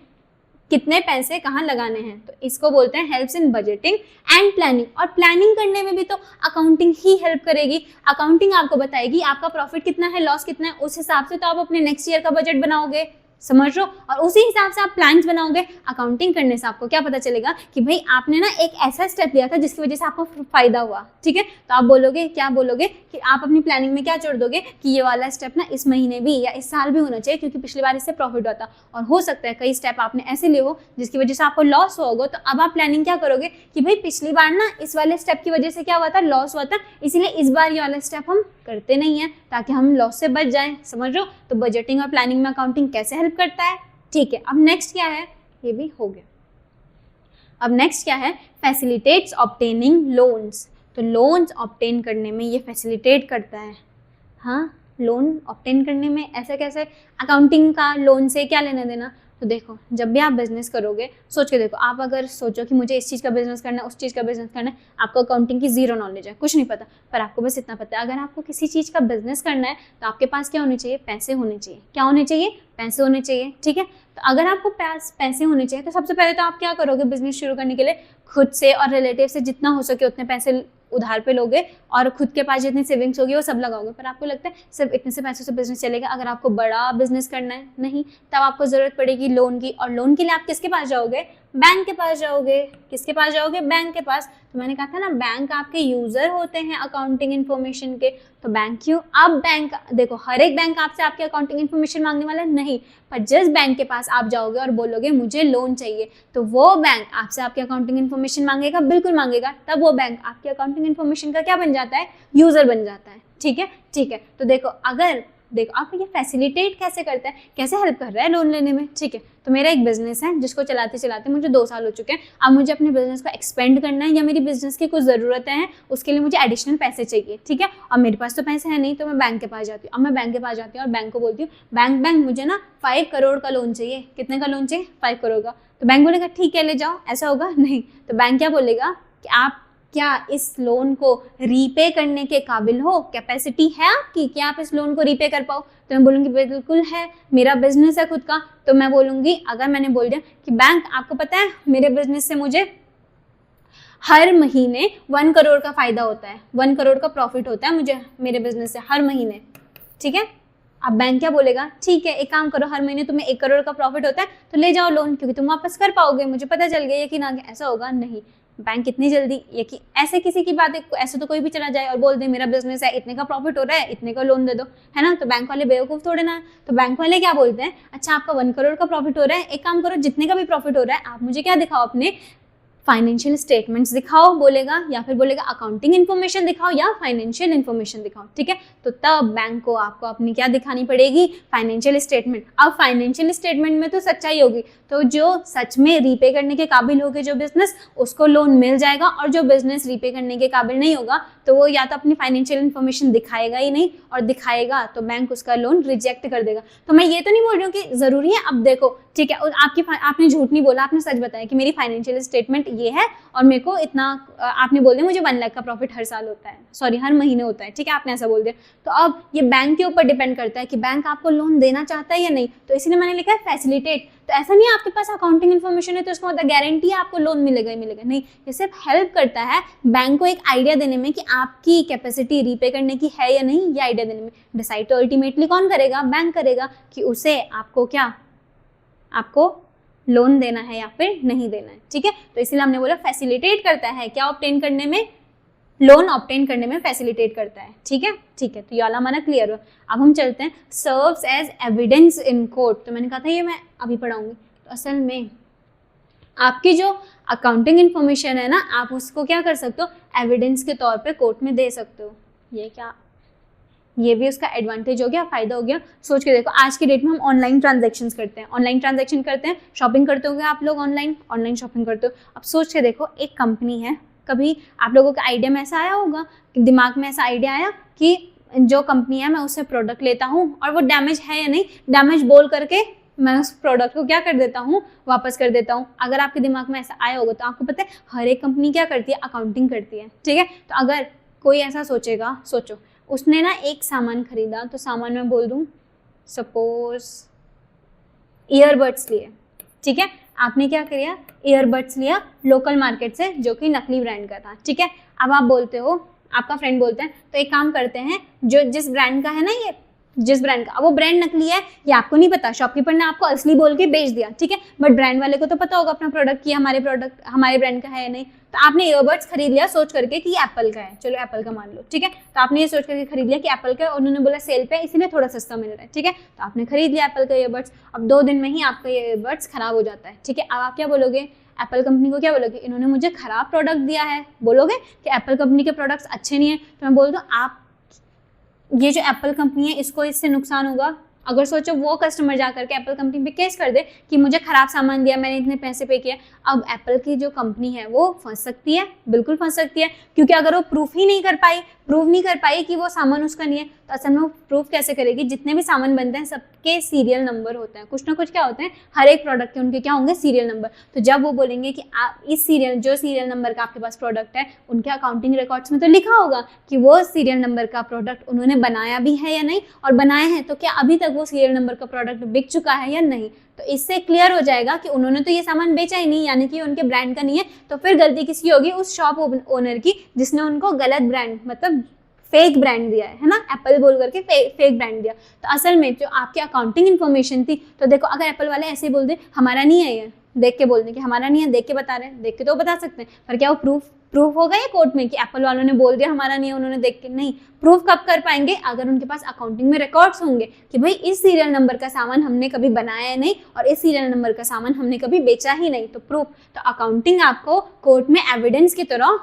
कितने पैसे कहाँ लगाने हैं। तो इसको बोलते हैं helps in budgeting and planning. और प्लानिंग करने में भी तो अकाउंटिंग ही हेल्प करेगी। अकाउंटिंग आपको बताएगी आपका प्रॉफिट कितना है, लॉस कितना है, उस हिसाब से तो आप अपने नेक्स्ट ईयर का बजट बनाओगे, समझ रहे हो, और उसी हिसाब से आप प्लान्स बनाओगे। अकाउंटिंग करने से आपको क्या पता चलेगा कि भाई आपने ना एक ऐसा स्टेप लिया था जिसकी वजह से आपको फायदा हुआ, ठीक है। तो आप बोलोगे, क्या बोलोगे कि आप अपनी प्लानिंग में क्या जोड़ दोगे कि ये वाला स्टेप ना इस महीने भी या इस साल भी होना चाहिए, क्योंकि पिछली बार इससे प्रॉफिट हुआ था। और हो सकता है कई स्टेप आपने ऐसे लिए हो जिसकी वजह से आपको लॉस होगा, तो अब आप प्लानिंग क्या करोगे कि भाई पिछली बार ना इस वाले स्टेप की वजह से क्या हुआ था, लॉस हुआ था, इसीलिए इस बार ये वाला स्टेप हम करते नहीं है ताकि हम लॉस से बच जाएं, समझ रहे हो। तो बजटिंग और प्लानिंग में अकाउंटिंग कैसे हेल्प करता है, ठीक है। अब नेक्स्ट क्या है, ये भी हो गया। अब नेक्स्ट क्या है, फैसिलिटेट्स ऑब्टेनिंग लोन्स। तो लोन्स ऑब्टेन करने में ये फैसिलिटेट करता है। हाँ, लोन ऑब्टेन करने में ऐसे कैसे, अकाउंटिंग का लोन से क्या लेना देना। तो देखो, जब भी आप बिजनेस करोगे सोच के देखो, आप अगर सोचो कि मुझे इस चीज़ का बिजनेस करना है, उस चीज़ का बिजनेस करना है, आपको अकाउंटिंग की जीरो नॉलेज है, कुछ नहीं पता, पर आपको बस इतना पता है अगर आपको किसी चीज़ का बिजनेस करना है तो आपके पास क्या होने चाहिए, पैसे होने चाहिए। क्या होने चाहिए, पैसे होने चाहिए, ठीक है। तो अगर आपको पैसे होने चाहिए तो सबसे पहले तो आप क्या करोगे, बिजनेस शुरू करने के लिए खुद से और रिलेटिव से जितना हो सके उतने पैसे उधार पे लोगे और खुद के पास जितनी सेविंग्स होगी वो सब लगाओगे। पर आपको लगता है सिर्फ इतने से पैसों से बिजनेस चलेगा। अगर आपको बड़ा बिजनेस करना है, नहीं, तब आपको ज़रूरत पड़ेगी लोन की। और लोन के लिए आप किसके पास जाओगे, बैंक के पास जाओगे। किसके पास जाओगे, बैंक के पास। तो मैंने कहा था ना, बैंक आपके यूज़र होते हैं अकाउंटिंग इन्फॉर्मेशन के। तो बैंक क्यों, अब बैंक देखो, हर एक बैंक आपसे आपकी अकाउंटिंग इन्फॉर्मेशन मांगने वाला नहीं, पर जिस बैंक के पास आप जाओगे और बोलोगे मुझे लोन चाहिए, तो वो बैंक आपसे आपकी अकाउंटिंग इन्फॉर्मेशन मांगेगा, बिल्कुल मांगेगा। तब वो बैंक आपकी अकाउंटिंग इन्फॉर्मेशन का क्या बन जाता है, यूज़र बन जाता है, ठीक है, ठीक है। तो देखो, अगर देखो आप ये फैसिलिटेट कैसे करता है, कैसे हेल्प कर रहा है लोन लेने में, ठीक है। तो मेरा एक बिजनेस है जिसको चलाते चलाते मुझे 2 साल हो चुके हैं। अब मुझे अपने बिजनेस को एक्सपेंड करना है या मेरी बिजनेस की कुछ ज़रूरतें हैं, उसके लिए मुझे एडिशनल पैसे चाहिए, ठीक है। अब मेरे पास तो पैसे है नहीं, तो मैं बैंक के पास जाती हूँ। अब मैं बैंक के पास जाती हूँ और बैंक को बोलती हूँ, बैंक मुझे ना 5 करोड़ का लोन चाहिए। कितने का लोन चाहिए, 5 करोड़ का। तो बैंक बोलेगा ठीक है ले जाओ, ऐसा होगा नहीं। तो बैंक क्या बोलेगा कि आप क्या इस लोन को रीपे करने के काबिल हो, कैपेसिटी है आपकी कि आप इस लोन को रीपे कर पाओ। तो मैं बोलूँगी बिल्कुल है, मेरा बिजनेस है खुद का। तो मैं बोलूँगी, अगर मैंने बोल दिया कि बैंक आपको पता है मेरे बिजनेस से मुझे हर महीने 1 करोड़ का फ़ायदा होता है, 1 करोड़ का प्रॉफिट होता है मुझे मेरे बिजनेस से हर महीने, ठीक है। अब बैंक क्या बोलेगा, ठीक है एक काम करो, हर महीने तुम्हें 1 करोड़ का प्रॉफिट होता है तो ले जाओ लोन, क्योंकि तुम वापस कर पाओगे, मुझे पता चल गया। यकीन आ गया, ऐसा होगा नहीं। बैंक इतनी जल्दी ऐसे किसी की बात है, ऐसे तो कोई भी चला जाए और बोल दे मेरा बिजनेस है, इतने का प्रॉफिट हो रहा है, इतने का लोन दे दो, है ना। तो बैंक वाले बेवकूफ़ थोड़े ना। तो बैंक वाले क्या बोलते हैं, अच्छा आपका 1 करोड़ का प्रॉफिट हो रहा है, एक काम करो जितने का भी प्रॉफिट हो रहा है आप मुझे क्या दिखाओ, अपने फाइनेंशियल स्टेटमेंट्स दिखाओ, बोलेगा, या फिर बोलेगा अकाउंटिंग इन्फॉर्मेशन दिखाओ या फाइनेंशियल इन्फॉर्मेशन दिखाओ, ठीक है। तो तब बैंक को आपको अपनी क्या दिखानी पड़ेगी, फाइनेंशियल स्टेटमेंट। अब फाइनेंशियल स्टेटमेंट में तो सच्चाई होगी, तो जो सच में रीपे करने के काबिल होगी जो बिजनेस, उसको लोन मिल जाएगा। और जो बिजनेस रीपे करने के काबिल नहीं होगा तो वो या तो अपनी फाइनेंशियल इन्फॉर्मेशन दिखाएगा ही नहीं, और दिखाएगा तो बैंक उसका लोन रिजेक्ट कर देगा। तो मैं ये तो नहीं बोल रही हूँ कि ज़रूरी है, अब देखो ठीक है, आपने झूठ नहीं बोला, आपने सच बताया कि मेरी फाइनेंशियल स्टेटमेंट ये है और मेरे को इतना, आपने बोल दिया मुझे 1 लाख का प्रॉफिट हर साल होता है, सॉरी हर महीने होता है, ठीक है, आपने ऐसा बोल दिया। तो अब ये बैंक के ऊपर डिपेंड करता है कि बैंक आपको लोन देना चाहता है या नहीं। तो इसीलिए मैंने लिखा है फैसिलिटेट। तो ऐसा नहीं है आपके पास अकाउंटिंग इन्फॉर्मेशन है तो उसका मतलब गारंटी है आपको लोन मिलेगा ही मिलेगा, नहीं। ये सिर्फ हेल्प करता है बैंक को एक आइडिया देने में कि आपकी कैपेसिटी रीपे करने की है या नहीं, ये आइडिया देने में। डिसाइड तो अल्टीमेटली कौन करेगा, बैंक करेगा कि उसे आपको क्या, आपको लोन देना है या फिर नहीं देना है, ठीक है। तो इसीलिए हमने बोला फैसिलिटेट करता है, क्या ऑब्टेन करने में, लोन ऑब्टेन करने में फैसिलिटेट करता है, ठीक है, ठीक है। तो ये वाला हमारा क्लियर हो। अब हम चलते हैं serves as evidence in court. तो मैंने कहा था ये मैं अभी पढ़ाऊंगी। तो असल में आपकी जो अकाउंटिंग इन्फॉर्मेशन है ना, आप उसको क्या कर सकते हो, एविडेंस के तौर पे कोर्ट में दे सकते हो। ये क्या, ये भी उसका एडवांटेज हो गया, फायदा हो गया। सोच के देखो, आज की डेट में हम ऑनलाइन ट्रांजैक्शंस करते हैं, ऑनलाइन ट्रांजैक्शन करते हैं, शॉपिंग करते होंगे आप लोग, ऑनलाइन शॉपिंग करते हो। अब सोच के देखो, एक कंपनी है, कभी आप लोगों के आइडिया में ऐसा आया होगा, दिमाग में ऐसा आइडिया आया कि जो कंपनी है मैं उससे प्रोडक्ट लेता हूँ और वो डैमेज है या नहीं, डैमेज बोल करके मैं उस प्रोडक्ट को क्या कर देता हूँ, वापस कर देता हूँ। अगर आपके दिमाग में ऐसा आया होगा तो आपको पता है हर एक कंपनी क्या करती है, अकाउंटिंग करती है, ठीक है। तो अगर कोई ऐसा सोचेगा, सोचो उसने ना एक सामान खरीदा, तो सामान मैं बोल दूँ सपोज ईयरबड्स लिए, ठीक है। आपने क्या किया, ईयरबड्स लिया लोकल मार्केट से जो कि नकली ब्रांड का था, ठीक है। अब आप बोलते हो, आपका फ्रेंड बोलता है तो एक काम करते हैं, जो जिस ब्रांड का है ना, ये जिस ब्रांड का, अब वो ब्रांड नकली है ये आपको नहीं पता, शॉपकीपर ने आपको असली बोल के बेच दिया, ठीक है। बट ब्रांड वाले को तो पता होगा अपना प्रोडक्ट कि हमारे ब्रांड का है या नहीं। तो आपने ईयरबड्स खरीद लिया सोच करके कि एप्पल का है, चलो एप्पल का मान लो, ठीक है। तो आपने ये सोच करके खरीद लिया कि एप्पल का, उन्होंने बोला सेल पे इसीलिए थोड़ा सस्ता मिल रहा है, ठीक है। तो आपने खरीद लिया एप्पल का ईयरबड्स। अब 2 दिन में ही आपका ईयरबड्स खराब हो जाता है, ठीक है। अब आप क्या बोलोगे, एप्पल कंपनी को क्या बोलोगे, इन्होंने मुझे खराब प्रोडक्ट दिया है, बोलोगे कि एप्पल कंपनी के प्रोडक्ट्स अच्छे नहीं है। तो मैं बोल दूँ, आप ये जो एप्पल कंपनी है इसको इससे नुकसान होगा। अगर सोचो वो कस्टमर जा करके एप्पल कंपनी पे केस कर दे कि मुझे खराब सामान दिया, मैंने इतने पैसे पे किया, अब एप्पल की जो कंपनी है वो फंस सकती है, बिल्कुल फंस सकती है। क्योंकि अगर वो प्रूफ नहीं कर पाई कि वो सामान उसका नहीं है, तो असल में वो प्रूफ कैसे करेगी। जितने भी सामान बनते हैं सबके सीरियल नंबर होते हैं, कुछ ना कुछ क्या होते हैं, हर एक प्रोडक्ट के उनके क्या होंगे, सीरियल नंबर। तो जब वो बोलेंगे कि आप इस सीरियल नंबर का आपके पास प्रोडक्ट है, उनके अकाउंटिंग रिकॉर्ड्स में तो लिखा होगा कि वो सीरियल नंबर का प्रोडक्ट उन्होंने बनाया भी है या नहीं, और बनाया है तो क्या अभी तक वो सीरियल नंबर का प्रोडक्ट बिक चुका है या नहीं। तो इससे क्लियर हो जाएगा कि उन्होंने तो ये सामान बेचा ही नहीं, यानी कि उनके ब्रांड का नहीं है। तो फिर गलती किसकी होगी, उस शॉप ओनर की, जिसने उनको गलत ब्रांड, मतलब फेक ब्रांड दिया है ना, एप्पल बोल करके फेक ब्रांड दिया। तो असल में जो आपकी अकाउंटिंग इन्फॉर्मेशन थी, तो देखो अगर एप्पल वाले ऐसे ही बोल दे हमारा नहीं है, ये देख के बोल दे कि हमारा नहीं है, देख के बता रहे हैं, देख के तो बता सकते हैं, पर क्या वो प्रूफ होगा ये कोर्ट में कि एप्पल वालों ने बोल दिया हमारा नहीं है, उन्होंने देख के नहीं। प्रूफ कब कर पाएंगे, अगर उनके पास अकाउंटिंग में रिकॉर्ड्स होंगे कि भाई इस सीरियल नंबर का सामान हमने कभी बनाया नहीं और इस सीरियल नंबर का सामान हमने कभी बेचा ही नहीं, तो प्रूफ। तो अकाउंटिंग आपको कोर्ट में एविडेंस की तरह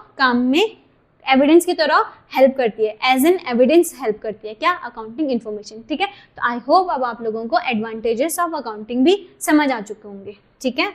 एविडेंस की तरह हेल्प करती है, एज एन एविडेंस हेल्प करती है, क्या, अकाउंटिंग इन्फॉर्मेशन, ठीक है। तो आई होप अब आप लोगों को एडवांटेजेस ऑफ अकाउंटिंग भी समझ आ चुके होंगे, ठीक है।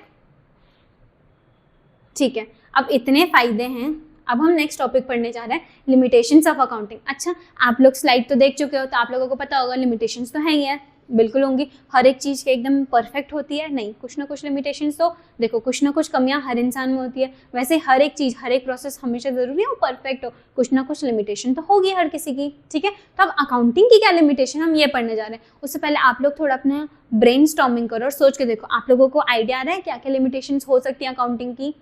ठीक है, अब इतने फायदे हैं, अब हम नेक्स्ट टॉपिक पढ़ने जा रहे हैं, लिमिटेशंस ऑफ अकाउंटिंग। अच्छा, आप लोग स्लाइड तो देख चुके हो, तो आप लोगों को पता होगा लिमिटेशंस तो है ही है, बिल्कुल होंगी। हर एक चीज़ के एकदम परफेक्ट होती है नहीं, कुछ ना कुछ लिमिटेशंस तो देखो, कुछ ना कुछ कमियां हर इंसान में होती है। वैसे हर एक चीज़, हर एक प्रोसेस हमेशा ज़रूरी है वो परफेक्ट हो, कुछ ना कुछ लिमिटेशन तो होगी हर किसी की, ठीक है। तो अब अकाउंटिंग की क्या लिमिटेशन, हम ये पढ़ने जा रहे हैं। उससे पहले आप लोग थोड़ा अपना ब्रेनस्टॉर्मिंग करो और सोच के देखो, आप लोगों को आइडिया आ रहा है क्या क्या लिमिटेशंस हो सकती है अकाउंटिंग की,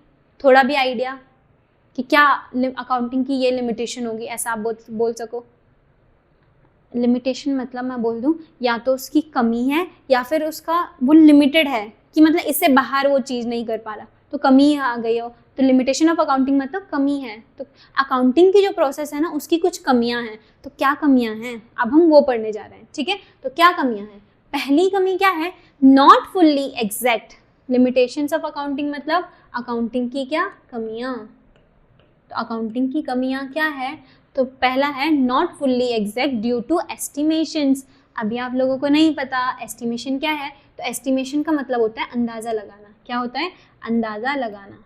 थोड़ा भी आइडिया कि क्या अकाउंटिंग की ये लिमिटेशन होगी, ऐसा आप बोल सको। लिमिटेशन मतलब मैं बोल दूं, या तो उसकी कमी है या फिर उसका वो लिमिटेड है कि मतलब इससे बाहर वो चीज़ नहीं कर पा रहा, तो कमी आ गई हो। तो लिमिटेशन ऑफ अकाउंटिंग मतलब कमी है। तो अकाउंटिंग की जो प्रोसेस है ना, उसकी कुछ कमियां हैं। तो क्या कमियां हैं, अब हम वो पढ़ने जा रहे हैं, ठीक है। तो क्या कमियां हैं, पहली कमी क्या है, not fully exact. Limitations of accounting मतलब अकाउंटिंग की क्या कमियां। तो अकाउंटिंग की कमियां क्या है, तो पहला है not fully exact due to estimations. अभी आप लोगों को नहीं पता एस्टिमेशन क्या है, तो एस्टिमेशन का मतलब होता है अंदाज़ा लगाना। क्या होता है, अंदाज़ा लगाना।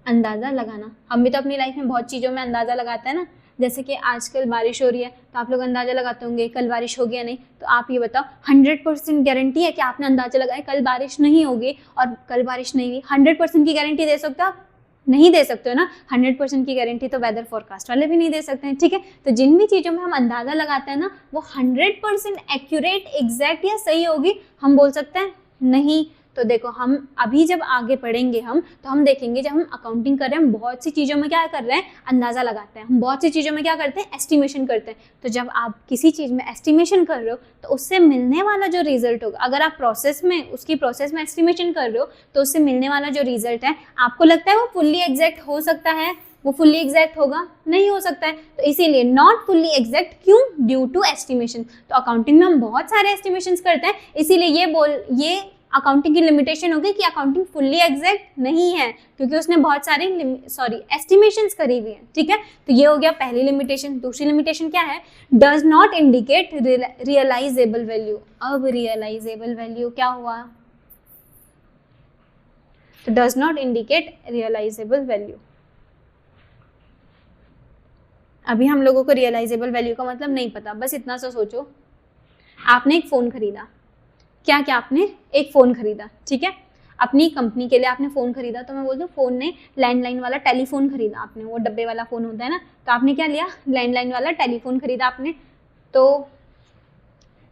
अंदाज़ा लगाना, हम भी तो अपनी लाइफ में बहुत चीज़ों में अंदाज़ा लगाते हैं ना। जैसे कि आजकल बारिश हो रही है, तो आप लोग अंदाज़ा लगाते होंगे कल बारिश होगी या नहीं। तो आप ये बताओ 100% गारंटी है कि आपने अंदाज़ा लगाया कल बारिश नहीं होगी, और कल बारिश नहीं हुई, 100% की गारंटी दे सकते हो आप, नहीं दे सकते हो ना। 100% की गारंटी तो वेदर फोरकास्ट वाले भी नहीं दे सकते हैं, ठीक है। तो जिन भी चीज़ों में हम अंदाज़ा लगाते हैं ना, वो 100% एक्यूरेट, एग्जैक्ट या सही होगी, हम बोल सकते हैं नहीं। तो देखो, हम अभी जब आगे पढ़ेंगे तो हम देखेंगे, जब हम अकाउंटिंग कर रहे हैं, हम बहुत सी चीज़ों में क्या कर रहे हैं, अंदाज़ा लगाते हैं। हम बहुत सी चीज़ों में क्या करते हैं, एस्टिमेशन करते हैं। तो जब आप किसी चीज़ में एस्टिमेशन कर रहे हो, तो उससे मिलने वाला जो रिजल्ट होगा, अगर आप उसकी प्रोसेस में एस्टिमेशन कर रहे हो, तो उससे मिलने वाला जो रिजल्ट है, आपको लगता है वो फुल्ली एग्जैक्ट हो सकता है, वो फुल्ली एग्जैक्ट होगा, नहीं हो सकता है। तो इसीलिए नॉट फुल्ली एग्जैक्ट, क्यों, ड्यू टू एस्टिमेशन। तो अकाउंटिंग में हम बहुत सारे एस्टिमेशंस करते हैं, इसीलिए ये अकाउंटिंग की लिमिटेशन होगी कि अकाउंटिंग फुल्ली एग्जैक्ट नहीं है, क्योंकि उसने बहुत सारे एस्टिमेशंस करी हुई हैं, ठीक है। तो ये हो गया पहली लिमिटेशन। दूसरी लिमिटेशन क्या है, does not indicate realisable value. अब रियलाइजेबल वैल्यू क्या हुआ, तो does not indicate realisable value. अभी हम लोगों को रियलाइजेबल वैल्यू का मतलब नहीं पता, बस इतना सा सोचो, आपने एक फ़ोन खरीदा, क्या क्या आपने एक फ़ोन खरीदा, ठीक है, अपनी कंपनी के लिए आपने फ़ोन खरीदा, तो मैं बोल दूँ फ़ोन ने लैंडलाइन वाला टेलीफोन खरीदा आपने, वो डब्बे वाला फ़ोन होता है ना, तो आपने क्या लिया, लैंडलाइन वाला टेलीफोन खरीदा आपने। तो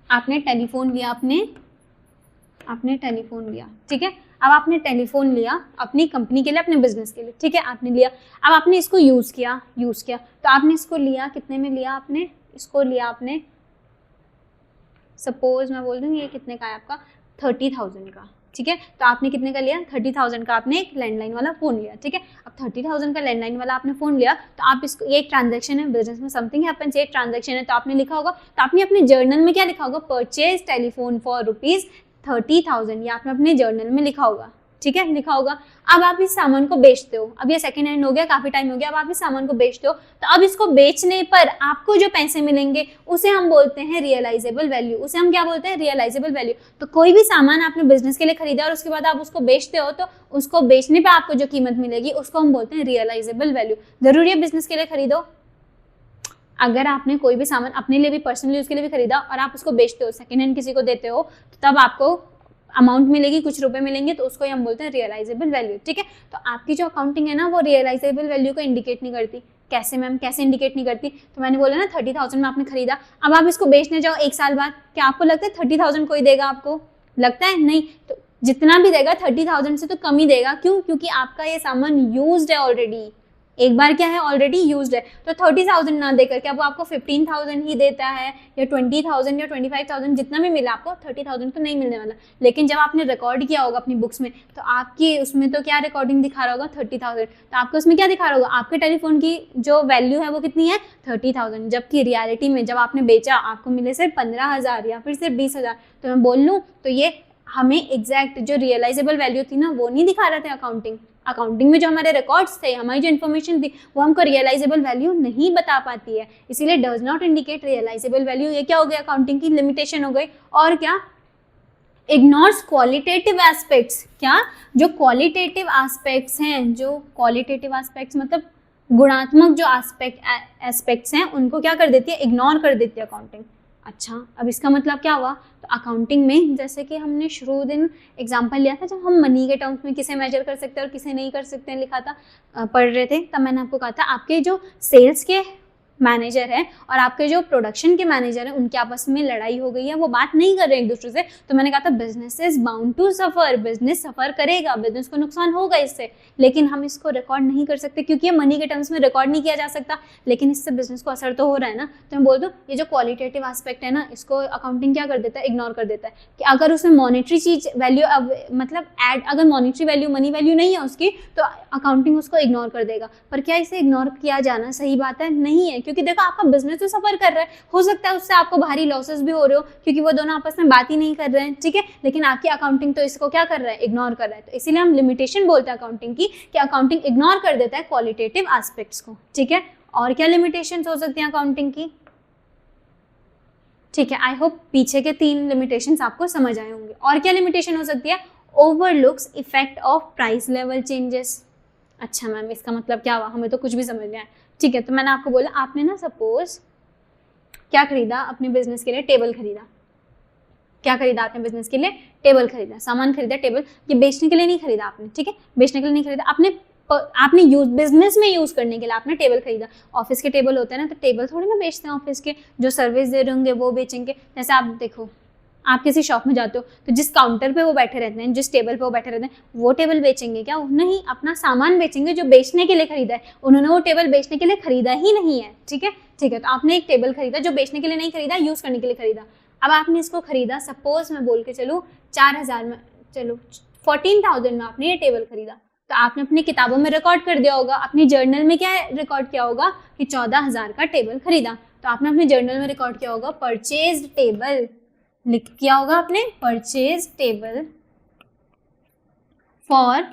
आपने टेलीफोन लिया, आपने टेलीफोन लिया, ठीक है। अब आपने टेलीफोन लिया अपनी कंपनी के लिए, अपने बिजनेस के लिए, ठीक है, आपने लिया। अब आपने इसको यूज़ किया, तो आपने इसको लिया कितने में लिया, आपने इसको लिया, आपने सपोज मैं बोल दूँ ये कितने का है आपका 30,000 का, ठीक है। तो आपने कितने का लिया, 30,000 का आपने एक लैंडलाइन वाला फ़ोन लिया, ठीक है। अब 30,000 का लैंडलाइन वाला आपने फ़ोन लिया, तो आप इसको, ये एक ट्रांजैक्शन है, बिजनेस में समथिंग हैपेंस, ये एक ट्रांजैक्शन है, तो आपने लिखा होगा, तो आपने अपने जर्नल में क्या लिखा होगा, परचेज टेलीफोन फॉर ₹30,000, ये आपने अपने जर्नल में लिखा होगा, ठीक है, लिखा होगा। अब आप इस सामान को बेचते हो, अब ये सेकंड हैंड हो गया, काफ़ी टाइम हो गया, अब आप इस सामान को बेचते हो, तो अब इसको बेचने पर आपको जो पैसे मिलेंगे उसे हम बोलते हैं रियलाइजेबल वैल्यू, उसे हम क्या बोलते हैं, रियलाइजेबल वैल्यू। तो कोई भी सामान आपने बिजनेस के लिए खरीदा और उसके बाद आप उसको बेचते हो, तो उसको बेचने पर आपको जो कीमत मिलेगी उसको हम बोलते हैं रियलाइजेबल वैल्यू। जरूरी है बिजनेस के लिए खरीदो, अगर आपने कोई भी सामान अपने लिए भी, पर्सनल यूज के लिए भी खरीदा और आप उसको बेचते हो, सेकेंड हैंड किसी को देते हो, तो तब आपको अमाउंट मिलेगी, कुछ रुपए मिलेंगे, तो उसको हम बोलते हैं रियलाइजेबल वैल्यू, ठीक है। तो आपकी जो अकाउंटिंग है ना, वो रियलाइजेबल वैल्यू को इंडिकेट नहीं करती। कैसे मैम, कैसे इंडिकेट नहीं करती, तो मैंने बोला ना 30,000 में आपने खरीदा, अब आप इसको बेचने जाओ 1 साल बाद, क्या आपको लगता है 30,000 कोई देगा आपको, लगता है नहीं। तो जितना भी देगा 30,000 से तो कम ही देगा, क्यों, क्योंकि आपका ये सामान यूज्ड है ऑलरेडी, एक बार क्या है, ऑलरेडी यूज्ड है। तो 30,000 ना देकर के अब आपको 15,000 ही देता है, या 20,000 या 25,000, जितना भी मिला आपको 30,000 तो नहीं मिलने वाला। लेकिन जब आपने रिकॉर्ड किया होगा अपनी बुक्स में, तो आपकी उसमें तो क्या रिकॉर्डिंग दिखा रहा होगा 30,000, तो आपको उसमें क्या दिखा रहा होगा, आपके टेलीफोन की जो वैल्यू है वो कितनी है 30,000, जबकि रियलिटी में जब आपने बेचा आपको मिले सिर्फ 15,000 या फिर सिर्फ 20,000। तो मैं बोल लूँ तो ये हमें एग्जैक्ट जो रियलाइजेबल वैल्यू थी ना, वो नहीं दिखा रहे थे अकाउंटिंग में जो हमारे रिकॉर्ड्स थे, हमारी जो इन्फॉर्मेशन थी, वो हमको रियलाइजेबल वैल्यू नहीं बता पाती है, इसीलिए does not indicate realisable value. ये क्या हो गया, अकाउंटिंग की लिमिटेशन हो गई। और क्या, इग्नोर्स क्वालिटेटिव एस्पेक्ट्स। क्या, जो क्वालिटेटिव एस्पेक्ट्स हैं, जो क्वालिटेटिव एस्पेक्ट्स मतलब गुणात्मक जो एस्पेक्ट्स हैं, उनको क्या कर देती है, इग्नोर कर देती है अकाउंटिंग। अच्छा, अब इसका मतलब क्या हुआ, तो अकाउंटिंग में जैसे कि हमने शुरू दिन एग्जांपल लिया था, जब हम मनी के टर्म्स में किसे मेजर कर सकते हैं और किसे नहीं कर सकते हैं लिखा था, पढ़ रहे थे, तब मैंने आपको कहा था आपके जो सेल्स के मैनेजर है और आपके जो प्रोडक्शन के मैनेजर है, उनके आपस में लड़ाई हो गई है, वो बात नहीं कर रहे एक दूसरे से। तो मैंने कहा था business is bound to suffer, business suffer करेगा, बिजनेस को नुकसान होगा इससे, लेकिन हम इसको रिकॉर्ड नहीं कर सकते क्योंकि ये मनी के टर्म्स में रिकॉर्ड नहीं किया जा सकता, लेकिन इससे बिजनेस को असर तो हो रहा है ना। तो मैं बोल दूँ ये जो क्वालिटेटिव एस्पेक्ट है ना, इसको अकाउंटिंग क्या कर देता है, इग्नोर कर देता है। कि अगर उसमें मॉनेटरी चीज वैल्यू मतलब एड, अगर मॉनेटरी वैल्यू, मनी वैल्यू नहीं है उसकी, तो अकाउंटिंग उसको इग्नोर कर देगा। पर क्या इसे इग्नोर किया जाना सही बात है? नहीं है, क्योंकि देखो आपका बिजनेस तो सफर कर रहा है, हो सकता है उससे आपको भारी लॉसेस भी हो रहे हो क्योंकि वो दोनों आपस में बात ही नहीं कर रहे हैं, ठीक है, लेकिन आपकी अकाउंटिंग तो इसको क्या कर रहा है, इग्नोर कर रहा है। तो इसीलिए हम लिमिटेशन बोलते हैं अकाउंटिंग की, कि अकाउंटिंग इग्नोर कर देता है क्वालिटेटिव एस्पेक्ट्स को, ठीक है। और क्या लिमिटेशंस हो सकती हैं अकाउंटिंग की, ठीक है, आई होप पीछे के 3 लिमिटेशंस आपको समझ आए होंगे। और क्या लिमिटेशन हो सकती है, overlooks effect of price level changes. अच्छा मैम, इसका मतलब क्या हुआ, हमें तो कुछ भी समझ नहीं आया, ठीक है। तो मैंने आपको बोला, आपने ना सपोज क्या खरीदा अपने बिजनेस के लिए, टेबल खरीदा। क्या खरीदा आपने बिजनेस के लिए, टेबल खरीदा, सामान खरीदा टेबल, ये बेचने के लिए नहीं खरीदा आपने, ठीक है, बेचने के लिए नहीं खरीदा आपने यूज, बिजनेस में यूज करने के लिए आपने टेबल खरीदा। ऑफिस के टेबल होते हैं ना, तो टेबल थोड़ी ना बेचते हैं ऑफिस के, जो सर्विस दे रहे होंगे वो बेचेंगे। जैसे आप देखो, आप किसी शॉप में जाते हो तो जिस काउंटर पे वो बैठे रहते हैं, जिस टेबल पे वो बैठे रहते हैं, वो टेबल बेचेंगे क्या? नहीं, अपना सामान बेचेंगे जो बेचने के लिए खरीदा है। उन्होंने वो टेबल बेचने के लिए खरीदा ही नहीं है, ठीक है, ठीक है। तो आपने एक टेबल खरीदा जो बेचने के लिए नहीं खरीदा, यूज करने के लिए खरीदा। अब आपने इसको खरीदा, सपोज मैं बोल के चलूँ 4,000 में, चलो 14,000 में आपने ये टेबल खरीदा। तो आपने अपनी किताबों में रिकॉर्ड कर दिया होगा, अपनी जर्नल में क्या रिकॉर्ड किया होगा कि 14,000 का टेबल खरीदा। तो आपने अपने जर्नल में रिकॉर्ड किया होगा परचेज टेबल, लिख किया होगा आपने परचेज टेबल फॉर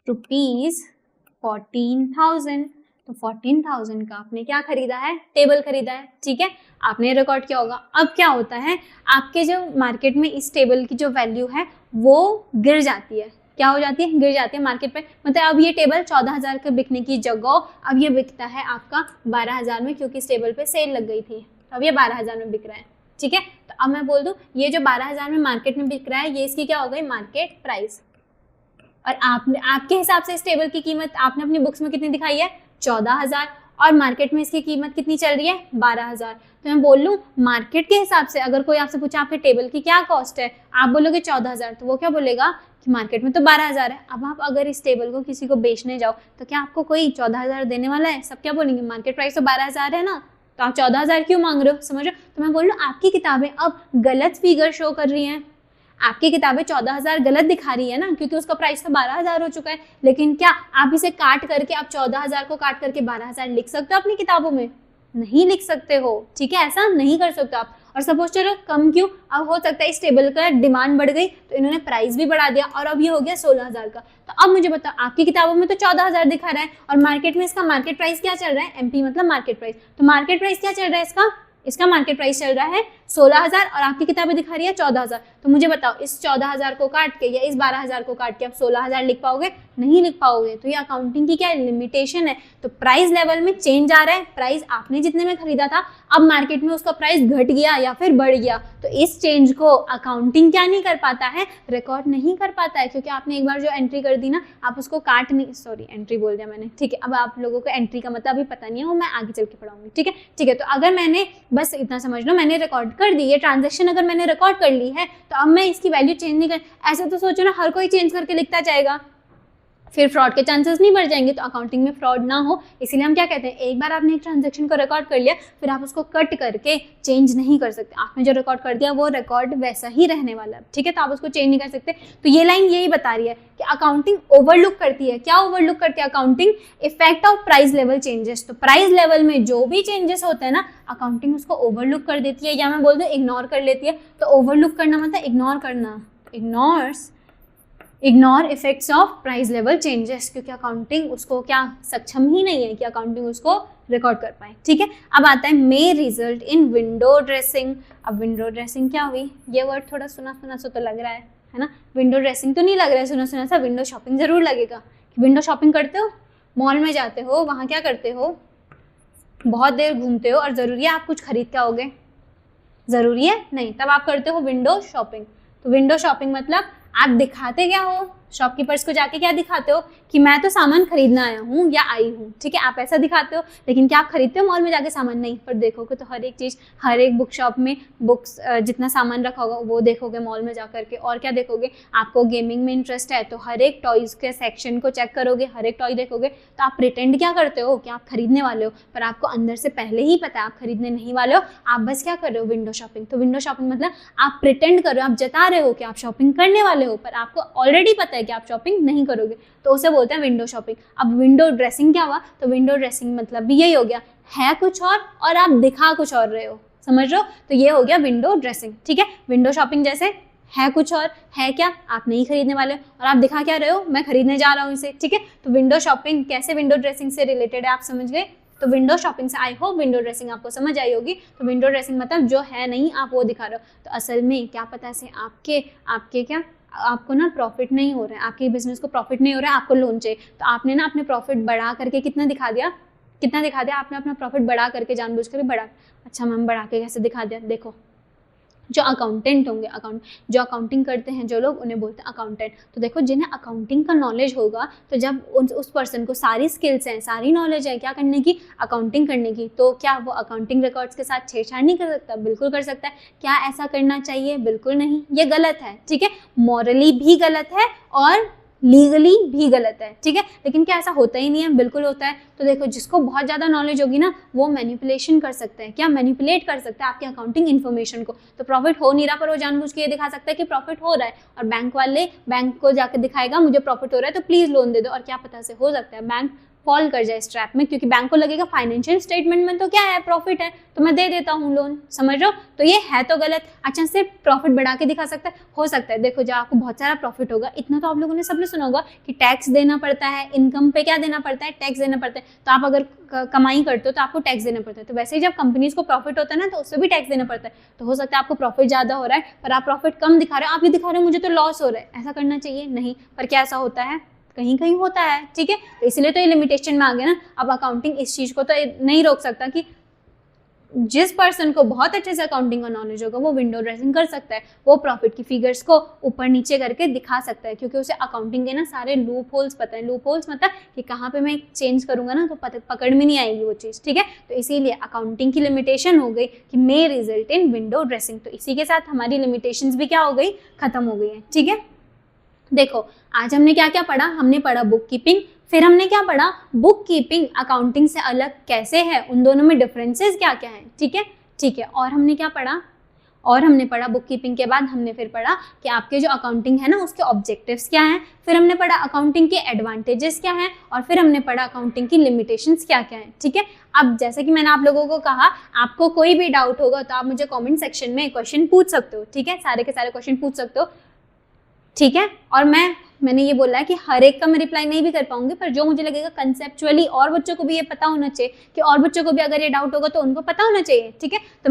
₹14,000। तो 14,000 का आपने क्या खरीदा है, टेबल खरीदा है, ठीक है, आपने रिकॉर्ड किया होगा। अब क्या होता है, आपके जो मार्केट में इस टेबल की जो वैल्यू है वो गिर जाती है। क्या हो जाती है, गिर जाती है मार्केट पे। मतलब अब ये टेबल 14,000 के बिकने की जगह अब ये बिकता है आपका 12,000 में, क्योंकि इस टेबल पे सेल लग गई थी। तो अब ये 12,000 में बिक रहा है, ठीक है। तो अब मैं बोल दूं ये जो 12,000 में मार्केट में बिक रहा है, ये इसकी क्या हो गई, मार्केट प्राइस। और आपने आपके हिसाब से इस टेबल की कीमत आपने अपनी बुक्स में कितनी दिखाई है, 14,000, और मार्केट में इसकी कीमत कितनी चल रही है, 12,000। तो मैं बोल लूँ मार्केट के हिसाब से, अगर कोई आपसे पूछे आपके टेबल की क्या कॉस्ट है, आप बोलोगे 14,000, तो वो क्या बोलेगा कि मार्केट में तो 12,000 है। अब आप अगर इस टेबल को किसी को बेचने जाओ तो क्या आपको कोई 14,000 देने वाला है, सब क्या बोलेंगे मार्केट प्राइस तो 12,000 है ना, तो आप 14,000 क्यों मांग रहे हो, समझ रहे हो। तो मैं बोल रहा हूँ आपकी किताबें अब गलत फिगर शो कर रही हैं, आपकी किताबें 14,000 गलत दिखा रही है ना, क्योंकि उसका प्राइस तो 12,000 हो चुका है। लेकिन क्या आप इसे काट करके, आप 14,000 को काट करके 12,000 लिख सकते हो अपनी किताबों में, नहीं लिख सकते हो, ठीक है, ऐसा नहीं कर सकते आप। और सपोज चलो कम क्यों, अब हो सकता है इस टेबल का डिमांड बढ़ गई तो इन्होंने प्राइस भी बढ़ा दिया और अब ये हो गया 16,000 का। तो अब मुझे बताओ आपकी किताबों में तो 14,000 दिखा रहा है और मार्केट में इसका मार्केट प्राइस क्या चल रहा है, एमपी मतलब मार्केट प्राइस, तो मार्केट प्राइस क्या चल रहा है, इसका मार्केट प्राइस चल रहा है 16,000 और आपकी किताबें दिखा रही है 14,000। तो मुझे बताओ इस 14,000 को काट के या इस 12,000 को काट के आप 16,000 लिख पाओगे, नहीं लिख पाओगे। तो ये अकाउंटिंग की क्या लिमिटेशन है। तो प्राइस लेवल में चेंज आ रहा है, प्राइस आपने जितने में खरीदा था अब मार्केट में उसका प्राइस घट गया या फिर बढ़ गया, तो इस चेंज को अकाउंटिंग क्या नहीं कर पाता है, रिकॉर्ड नहीं कर पाता है, क्योंकि आपने एक बार जो एंट्री कर दी ना, आप उसको काट नहीं, सॉरी एंट्री बोल दिया मैंने, ठीक है। अब आप लोगों को एंट्री का मतलब अभी पता नहीं है, वो मैं आगे चल के पढ़ाऊंगी, ठीक है ठीक है। तो अगर मैंने बस इतना समझ लो, मैंने रिकॉर्ड कर दी ये ट्रांजेक्शन, अगर मैंने रिकॉर्ड कर ली है तो अब मैं इसकी वैल्यू चेंज नहीं कर, ऐसे तो सोचो ना हर कोई चेंज करके लिखता जाएगा, फिर फ्रॉड के चांसेस नहीं बढ़ जाएंगे। तो अकाउंटिंग में फ्रॉड ना हो इसीलिए हम क्या कहते हैं, एक बार आपने एक ट्रांजैक्शन को रिकॉर्ड कर लिया फिर आप उसको कट करके चेंज नहीं कर सकते। आपने जो रिकॉर्ड कर दिया वो रिकॉर्ड वैसा ही रहने वाला है, ठीक है, तो आप उसको चेंज नहीं कर सकते। तो ये लाइन यही बता रही है कि अकाउंटिंग ओवरलुक करती है, क्या ओवरलुक करती है accounting, effect of price level changes. तो प्राइस लेवल में जो भी चेंजेस होते हैं ना, अकाउंटिंग उसको ओवरलुक कर देती है, या मैं बोल दूं इग्नोर कर लेती है। तो ओवरलुक करना मतलब इग्नोर करना, ignore effects of price level changes, क्योंकि अकाउंटिंग उसको क्या सक्षम ही नहीं है कि अकाउंटिंग उसको रिकॉर्ड कर पाए, ठीक है। अब आता है may result in window dressing. अब विंडो ड्रेसिंग क्या हुई, ये वर्ड थोड़ा सुना सुना सा तो लग रहा है ना, विंडो ड्रेसिंग तो नहीं लग रहा है सुना सुना सा, विंडो शॉपिंग जरूर लगेगा। विंडो शॉपिंग करते हो, मॉल में जाते हो, वहाँ क्या करते हो, बहुत देर घूमते हो और ज़रूरी है आप कुछ खरीद के आओगे, ज़रूरी है नहीं, तब आप करते हो विंडो शॉपिंग। तो विंडो शॉपिंग मतलब आप दिखाते क्या हो, शॉपकीपर्स को जाके क्या दिखाते हो कि मैं तो सामान खरीदना आया हूँ या आई हूँ, ठीक है, आप ऐसा दिखाते हो। लेकिन क्या आप खरीदते हो मॉल में जाके सामान, नहीं। पर देखोगे तो हर एक चीज़, हर एक बुक शॉप में बुक्स जितना सामान रखा होगा वो देखोगे मॉल में जा करके। और क्या देखोगे, आपको गेमिंग में इंटरेस्ट है तो हर एक टॉयज़ के सेक्शन को चेक करोगे, हर एक टॉय देखोगे। तो आप प्रिटेंड क्या करते हो कि आप खरीदने वाले हो, पर आपको अंदर से पहले ही पता है आप खरीदने नहीं वाले हो, आप बस क्या कर रहे हो, विंडो शॉपिंग। तो विंडो शॉपिंग मतलब आप प्रिटेंड कर रहे हो, आप जता रहे हो कि आप शॉपिंग करने वाले हो, पर आपको ऑलरेडी पता है कि आप शॉपिंग नहीं करोगे, तो उसे बोलते हैं विंडो शॉपिंग। अब विंडो ड्रेसिंग क्या हुआ, तो विंडो ड्रेसिंग मतलब भी यही हो गया, है कुछ और आप दिखा कुछ और रहे हो, समझ रहे हो, तो ये हो गया विंडो ड्रेसिंग, ठीक है। विंडो शॉपिंग जैसे है कुछ और, है क्या, आप नहीं खरीदने वाले और आप दिखा क्या रहे हो, मैं खरीदने जा रहा हूँ इसे, ठीक है। तो विंडो शॉपिंग कैसे विंडो ड्रेसिंग से रिलेटेड है आप समझ गए। तो विंडो शॉपिंग से आई होप विंडो ड्रेसिंग आपको समझ आई होगी। तो विंडो ड्रेसिंग मतलब जो है नहीं आप वो दिखा रहे हो। तो असल में क्या पता है आपके क्या आपको ना प्रॉफिट नहीं हो रहा है, आपके बिजनेस को प्रॉफिट नहीं हो रहा है, आपको लोन चाहिए, तो आपने ना अपने प्रॉफिट बढ़ा करके कितना दिखा दिया आपने अपना प्रॉफिट बढ़ा करके जानबूझ कर बढ़ा। अच्छा मैम बढ़ा के कैसे दिखा दिया, देखो जो अकाउंटेंट होंगे, जो अकाउंटिंग करते हैं जो लोग, उन्हें बोलते हैं अकाउंटेंट। तो देखो जिन्हें अकाउंटिंग का नॉलेज होगा, तो जब उस पर्सन को सारी स्किल्स हैं, सारी नॉलेज है क्या करने की, अकाउंटिंग करने की, तो क्या वो अकाउंटिंग रिकॉर्ड्स के साथ छेड़छाड़ नहीं कर सकता, बिल्कुल कर सकता है। क्या ऐसा करना चाहिए, बिल्कुल नहीं, ये गलत है, ठीक है, मॉरली भी गलत है और लीगली भी गलत है, ठीक है। लेकिन क्या ऐसा होता ही नहीं है, बिल्कुल होता है। तो देखो जिसको बहुत ज़्यादा नॉलेज होगी ना, वो मैनिपुलेशन कर सकता है, क्या मैनिपुलेट कर सकता है आपकी अकाउंटिंग इन्फॉर्मेशन को। तो प्रॉफिट हो नहीं रहा पर वो जानबूझ के ये दिखा सकता है कि प्रॉफिट हो रहा है, और बैंक को जाकर दिखाएगा मुझे प्रॉफिट हो रहा है तो प्लीज़ लोन दे दो, और क्या पता से हो सकता है बैंक फॉल कर जाए इस ट्रैप में, क्योंकि बैंक को लगेगा फाइनेंशियल स्टेटमेंट में तो क्या है, प्रॉफिट है, तो मैं दे देता हूँ लोन, समझ रहे हो? तो ये है तो गलत। अच्छा, सिर्फ प्रॉफिट बढ़ा के दिखा सकता है, हो सकता है। देखो, जब आपको बहुत सारा प्रॉफिट होगा, इतना तो आप लोगों ने सबने सुना होगा कि टैक्स देना पड़ता है, इनकम पे क्या देना पड़ता है, टैक्स देना पड़ता है। तो आप अगर कमाई करते हो तो आपको टैक्स देना पड़ता है। तो वैसे ही जब कंपनीज को प्रॉफिट होता है ना, तो उससे भी टैक्स देना पड़ता है। तो हो सकता है आपको प्रॉफिट ज़्यादा हो रहा है पर आप प्रॉफिट कम दिखा रहे हो, आप ये दिखा रहे हो मुझे तो लॉस हो रहा है, ऐसा करना चाहिए नहीं। पर क्या ऐसा होता है? कहीं कहीं होता है, ठीक है। तो इसलिए तो ये लिमिटेशन में आ गया ना। अब अकाउंटिंग इस चीज़ को तो नहीं रोक सकता कि जिस पर्सन को बहुत अच्छे से अकाउंटिंग का नॉलेज होगा वो विंडो ड्रेसिंग कर सकता है, वो प्रॉफिट की फिगर्स को ऊपर नीचे करके दिखा सकता है, क्योंकि उसे अकाउंटिंग के ना सारे लूप होल्स पता है। लूप होल्स मतलब कि कहाँ पे मैं चेंज करूंगा ना तो पकड़ में नहीं आएगी वो चीज़, ठीक है। तो इसीलिए अकाउंटिंग की लिमिटेशन हो गई कि may result in window dressing. तो इसी के साथ हमारी लिमिटेशंस भी क्या हो गई, खत्म हो गई है, ठीक है। देखो, आज हमने क्या क्या पढ़ा, हमने पढ़ा बुक कीपिंग, फिर हमने क्या पढ़ा, बुक कीपिंग अकाउंटिंग से अलग कैसे है, उन दोनों में डिफरेंसेस क्या क्या हैं, ठीक है, ठीक है। और हमने क्या पढ़ा, और हमने पढ़ा बुक कीपिंग के बाद हमने फिर पढ़ा कि आपके जो अकाउंटिंग है ना उसके ऑब्जेक्टिव्स क्या हैं, फिर हमने पढ़ा अकाउंटिंग के एडवांटेजेस क्या हैं, और फिर हमने पढ़ा अकाउंटिंग की लिमिटेशंस क्या क्या हैं, ठीक है। अब जैसे कि मैंने आप लोगों को कहा, आपको कोई भी डाउट होगा तो आप मुझे कॉमेंट सेक्शन में क्वेश्चन पूछ सकते हो, ठीक है, सारे के सारे क्वेश्चन पूछ सकते हो, ठीक है। और मैंने ये बोला है कि हर एक का मैं रिप्लाई नहीं भी कर पाऊंगी, पर जो मुझे लगेगा कंसेप्चुअली और बच्चों को भी ये पता होना चाहिए कि और बच्चों को भी अगर ये डाउट होगा तो उनको पता होना चाहिए, ठीक है। तो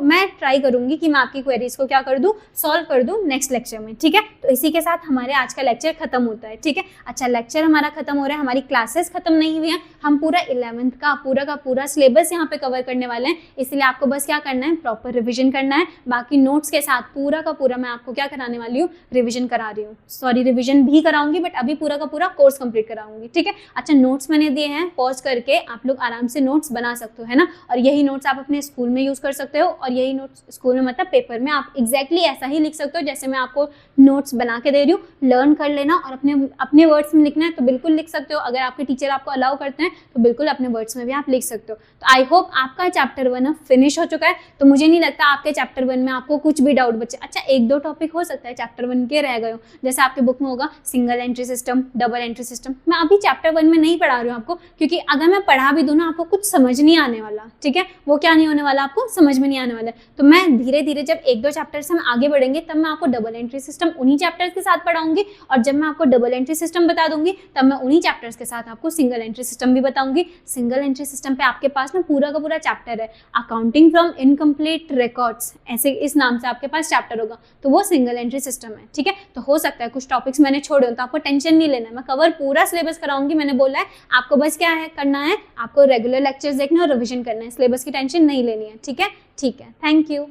मैं ट्राई करूंगी कि मैं आपकी क्वेरीज को क्या कर दूं, सॉल्व कर दूं नेक्स्ट लेक्चर में, ठीक है। तो इसी के साथ हमारे आज का लेक्चर खत्म होता है, ठीक है। अच्छा, लेक्चर हमारा खत्म हो रहा है, हमारी क्लासेस खत्म नहीं हुई हैं, हम पूरा 11th का पूरा सिलेबस यहाँ पे कवर करने वाले हैं। इसलिए आपको बस क्या करना है, प्रॉपर रिविजन करना है। बाकी नोट्स के साथ पूरा का पूरा मैं आपको क्या कराने वाली हूँ, रिविजन करा रही हूँ, सॉरी रिविजन भी कराऊंगी, बट अभी पूरा का पूरा कोर्स कंप्लीट कराऊंगी, ठीक है। अच्छा, नोट्स मैंने दिए हैं, पॉज करके आप लोग आराम से नोट्स बना सकते हो, है ना। और यही नोट्स आप अपने स्कूल में यूज कर सकते हो, और यही नोट्स स्कूल में मतलब पेपर में आप एग्जैक्टली ऐसा ही लिख सकते हो जैसे मैं आपको नोट्स बना के दे रही हूँ। लर्न कर लेना और अपने वर्ड्स में लिखना है तो बिल्कुल लिख सकते हो। अगर आपके टीचर आपको अलाउ करते हैं तो बिल्कुल अपने वर्ड्स में भी आप लिख सकते हो। तो आई होप आपका चैप्टर 1 अब फिनिश हो चुका है। तो मुझे नहीं लगता आपके चैप्टर 1 में आपको कुछ भी डाउट बचे। अच्छा, 1-2 टॉपिक हो सकता है चैप्टर 1 के रह गए हो, जैसे आपके बुक में होगा single entry system, double entry system. मैं अभी चैप्टर 1 में नहीं पढ़ा रही हूँ आपको, क्योंकि अगर मैं पढ़ा भी दूँ ना आपको कुछ समझ नहीं आने वाला, ठीक है। वो क्या नहीं होने वाला, आपको समझ में नहीं आने वाला। तो मैं धीरे धीरे जब 1-2 चैप्टर से हम आगे बढ़ेंगे तब मैं आपको डबल एंट्री सिस्टम उन्हीं चैप्टर्स के साथ पढ़ाऊंगी, और जब मैं आपको डबल एंट्री सिस्टम बता दूंगी तब मैं उन्हीं चैप्टर्स के साथ आपको सिंगल एंट्री सिस्टम भी बताऊंगी। सिंगल एंट्री सिस्टम पे आपके पास ना पूरा का पूरा चैप्टर है, अकाउंटिंग फ्रॉम इनकम्प्लीट रिकॉर्ड्स, ऐसे इस नाम से आपके पास चैप्टर होगा, तो वो सिंगल एंट्री सिस्टम है, ठीक है। तो हो सकता है कुछ टॉपिक्स मैंने छोड़े हो, तो आपको टेंशन नहीं लेना है, मैं कवर पूरा सिलेबस कराऊंगी। मैंने बोला है आपको बस क्या है करना है, आपको रेगुलर लेक्चर्स देखना और रिविजन करना है, सिलेबस की टेंशन नहीं लेनी है, ठीक है। ठीक है, थैंक यू।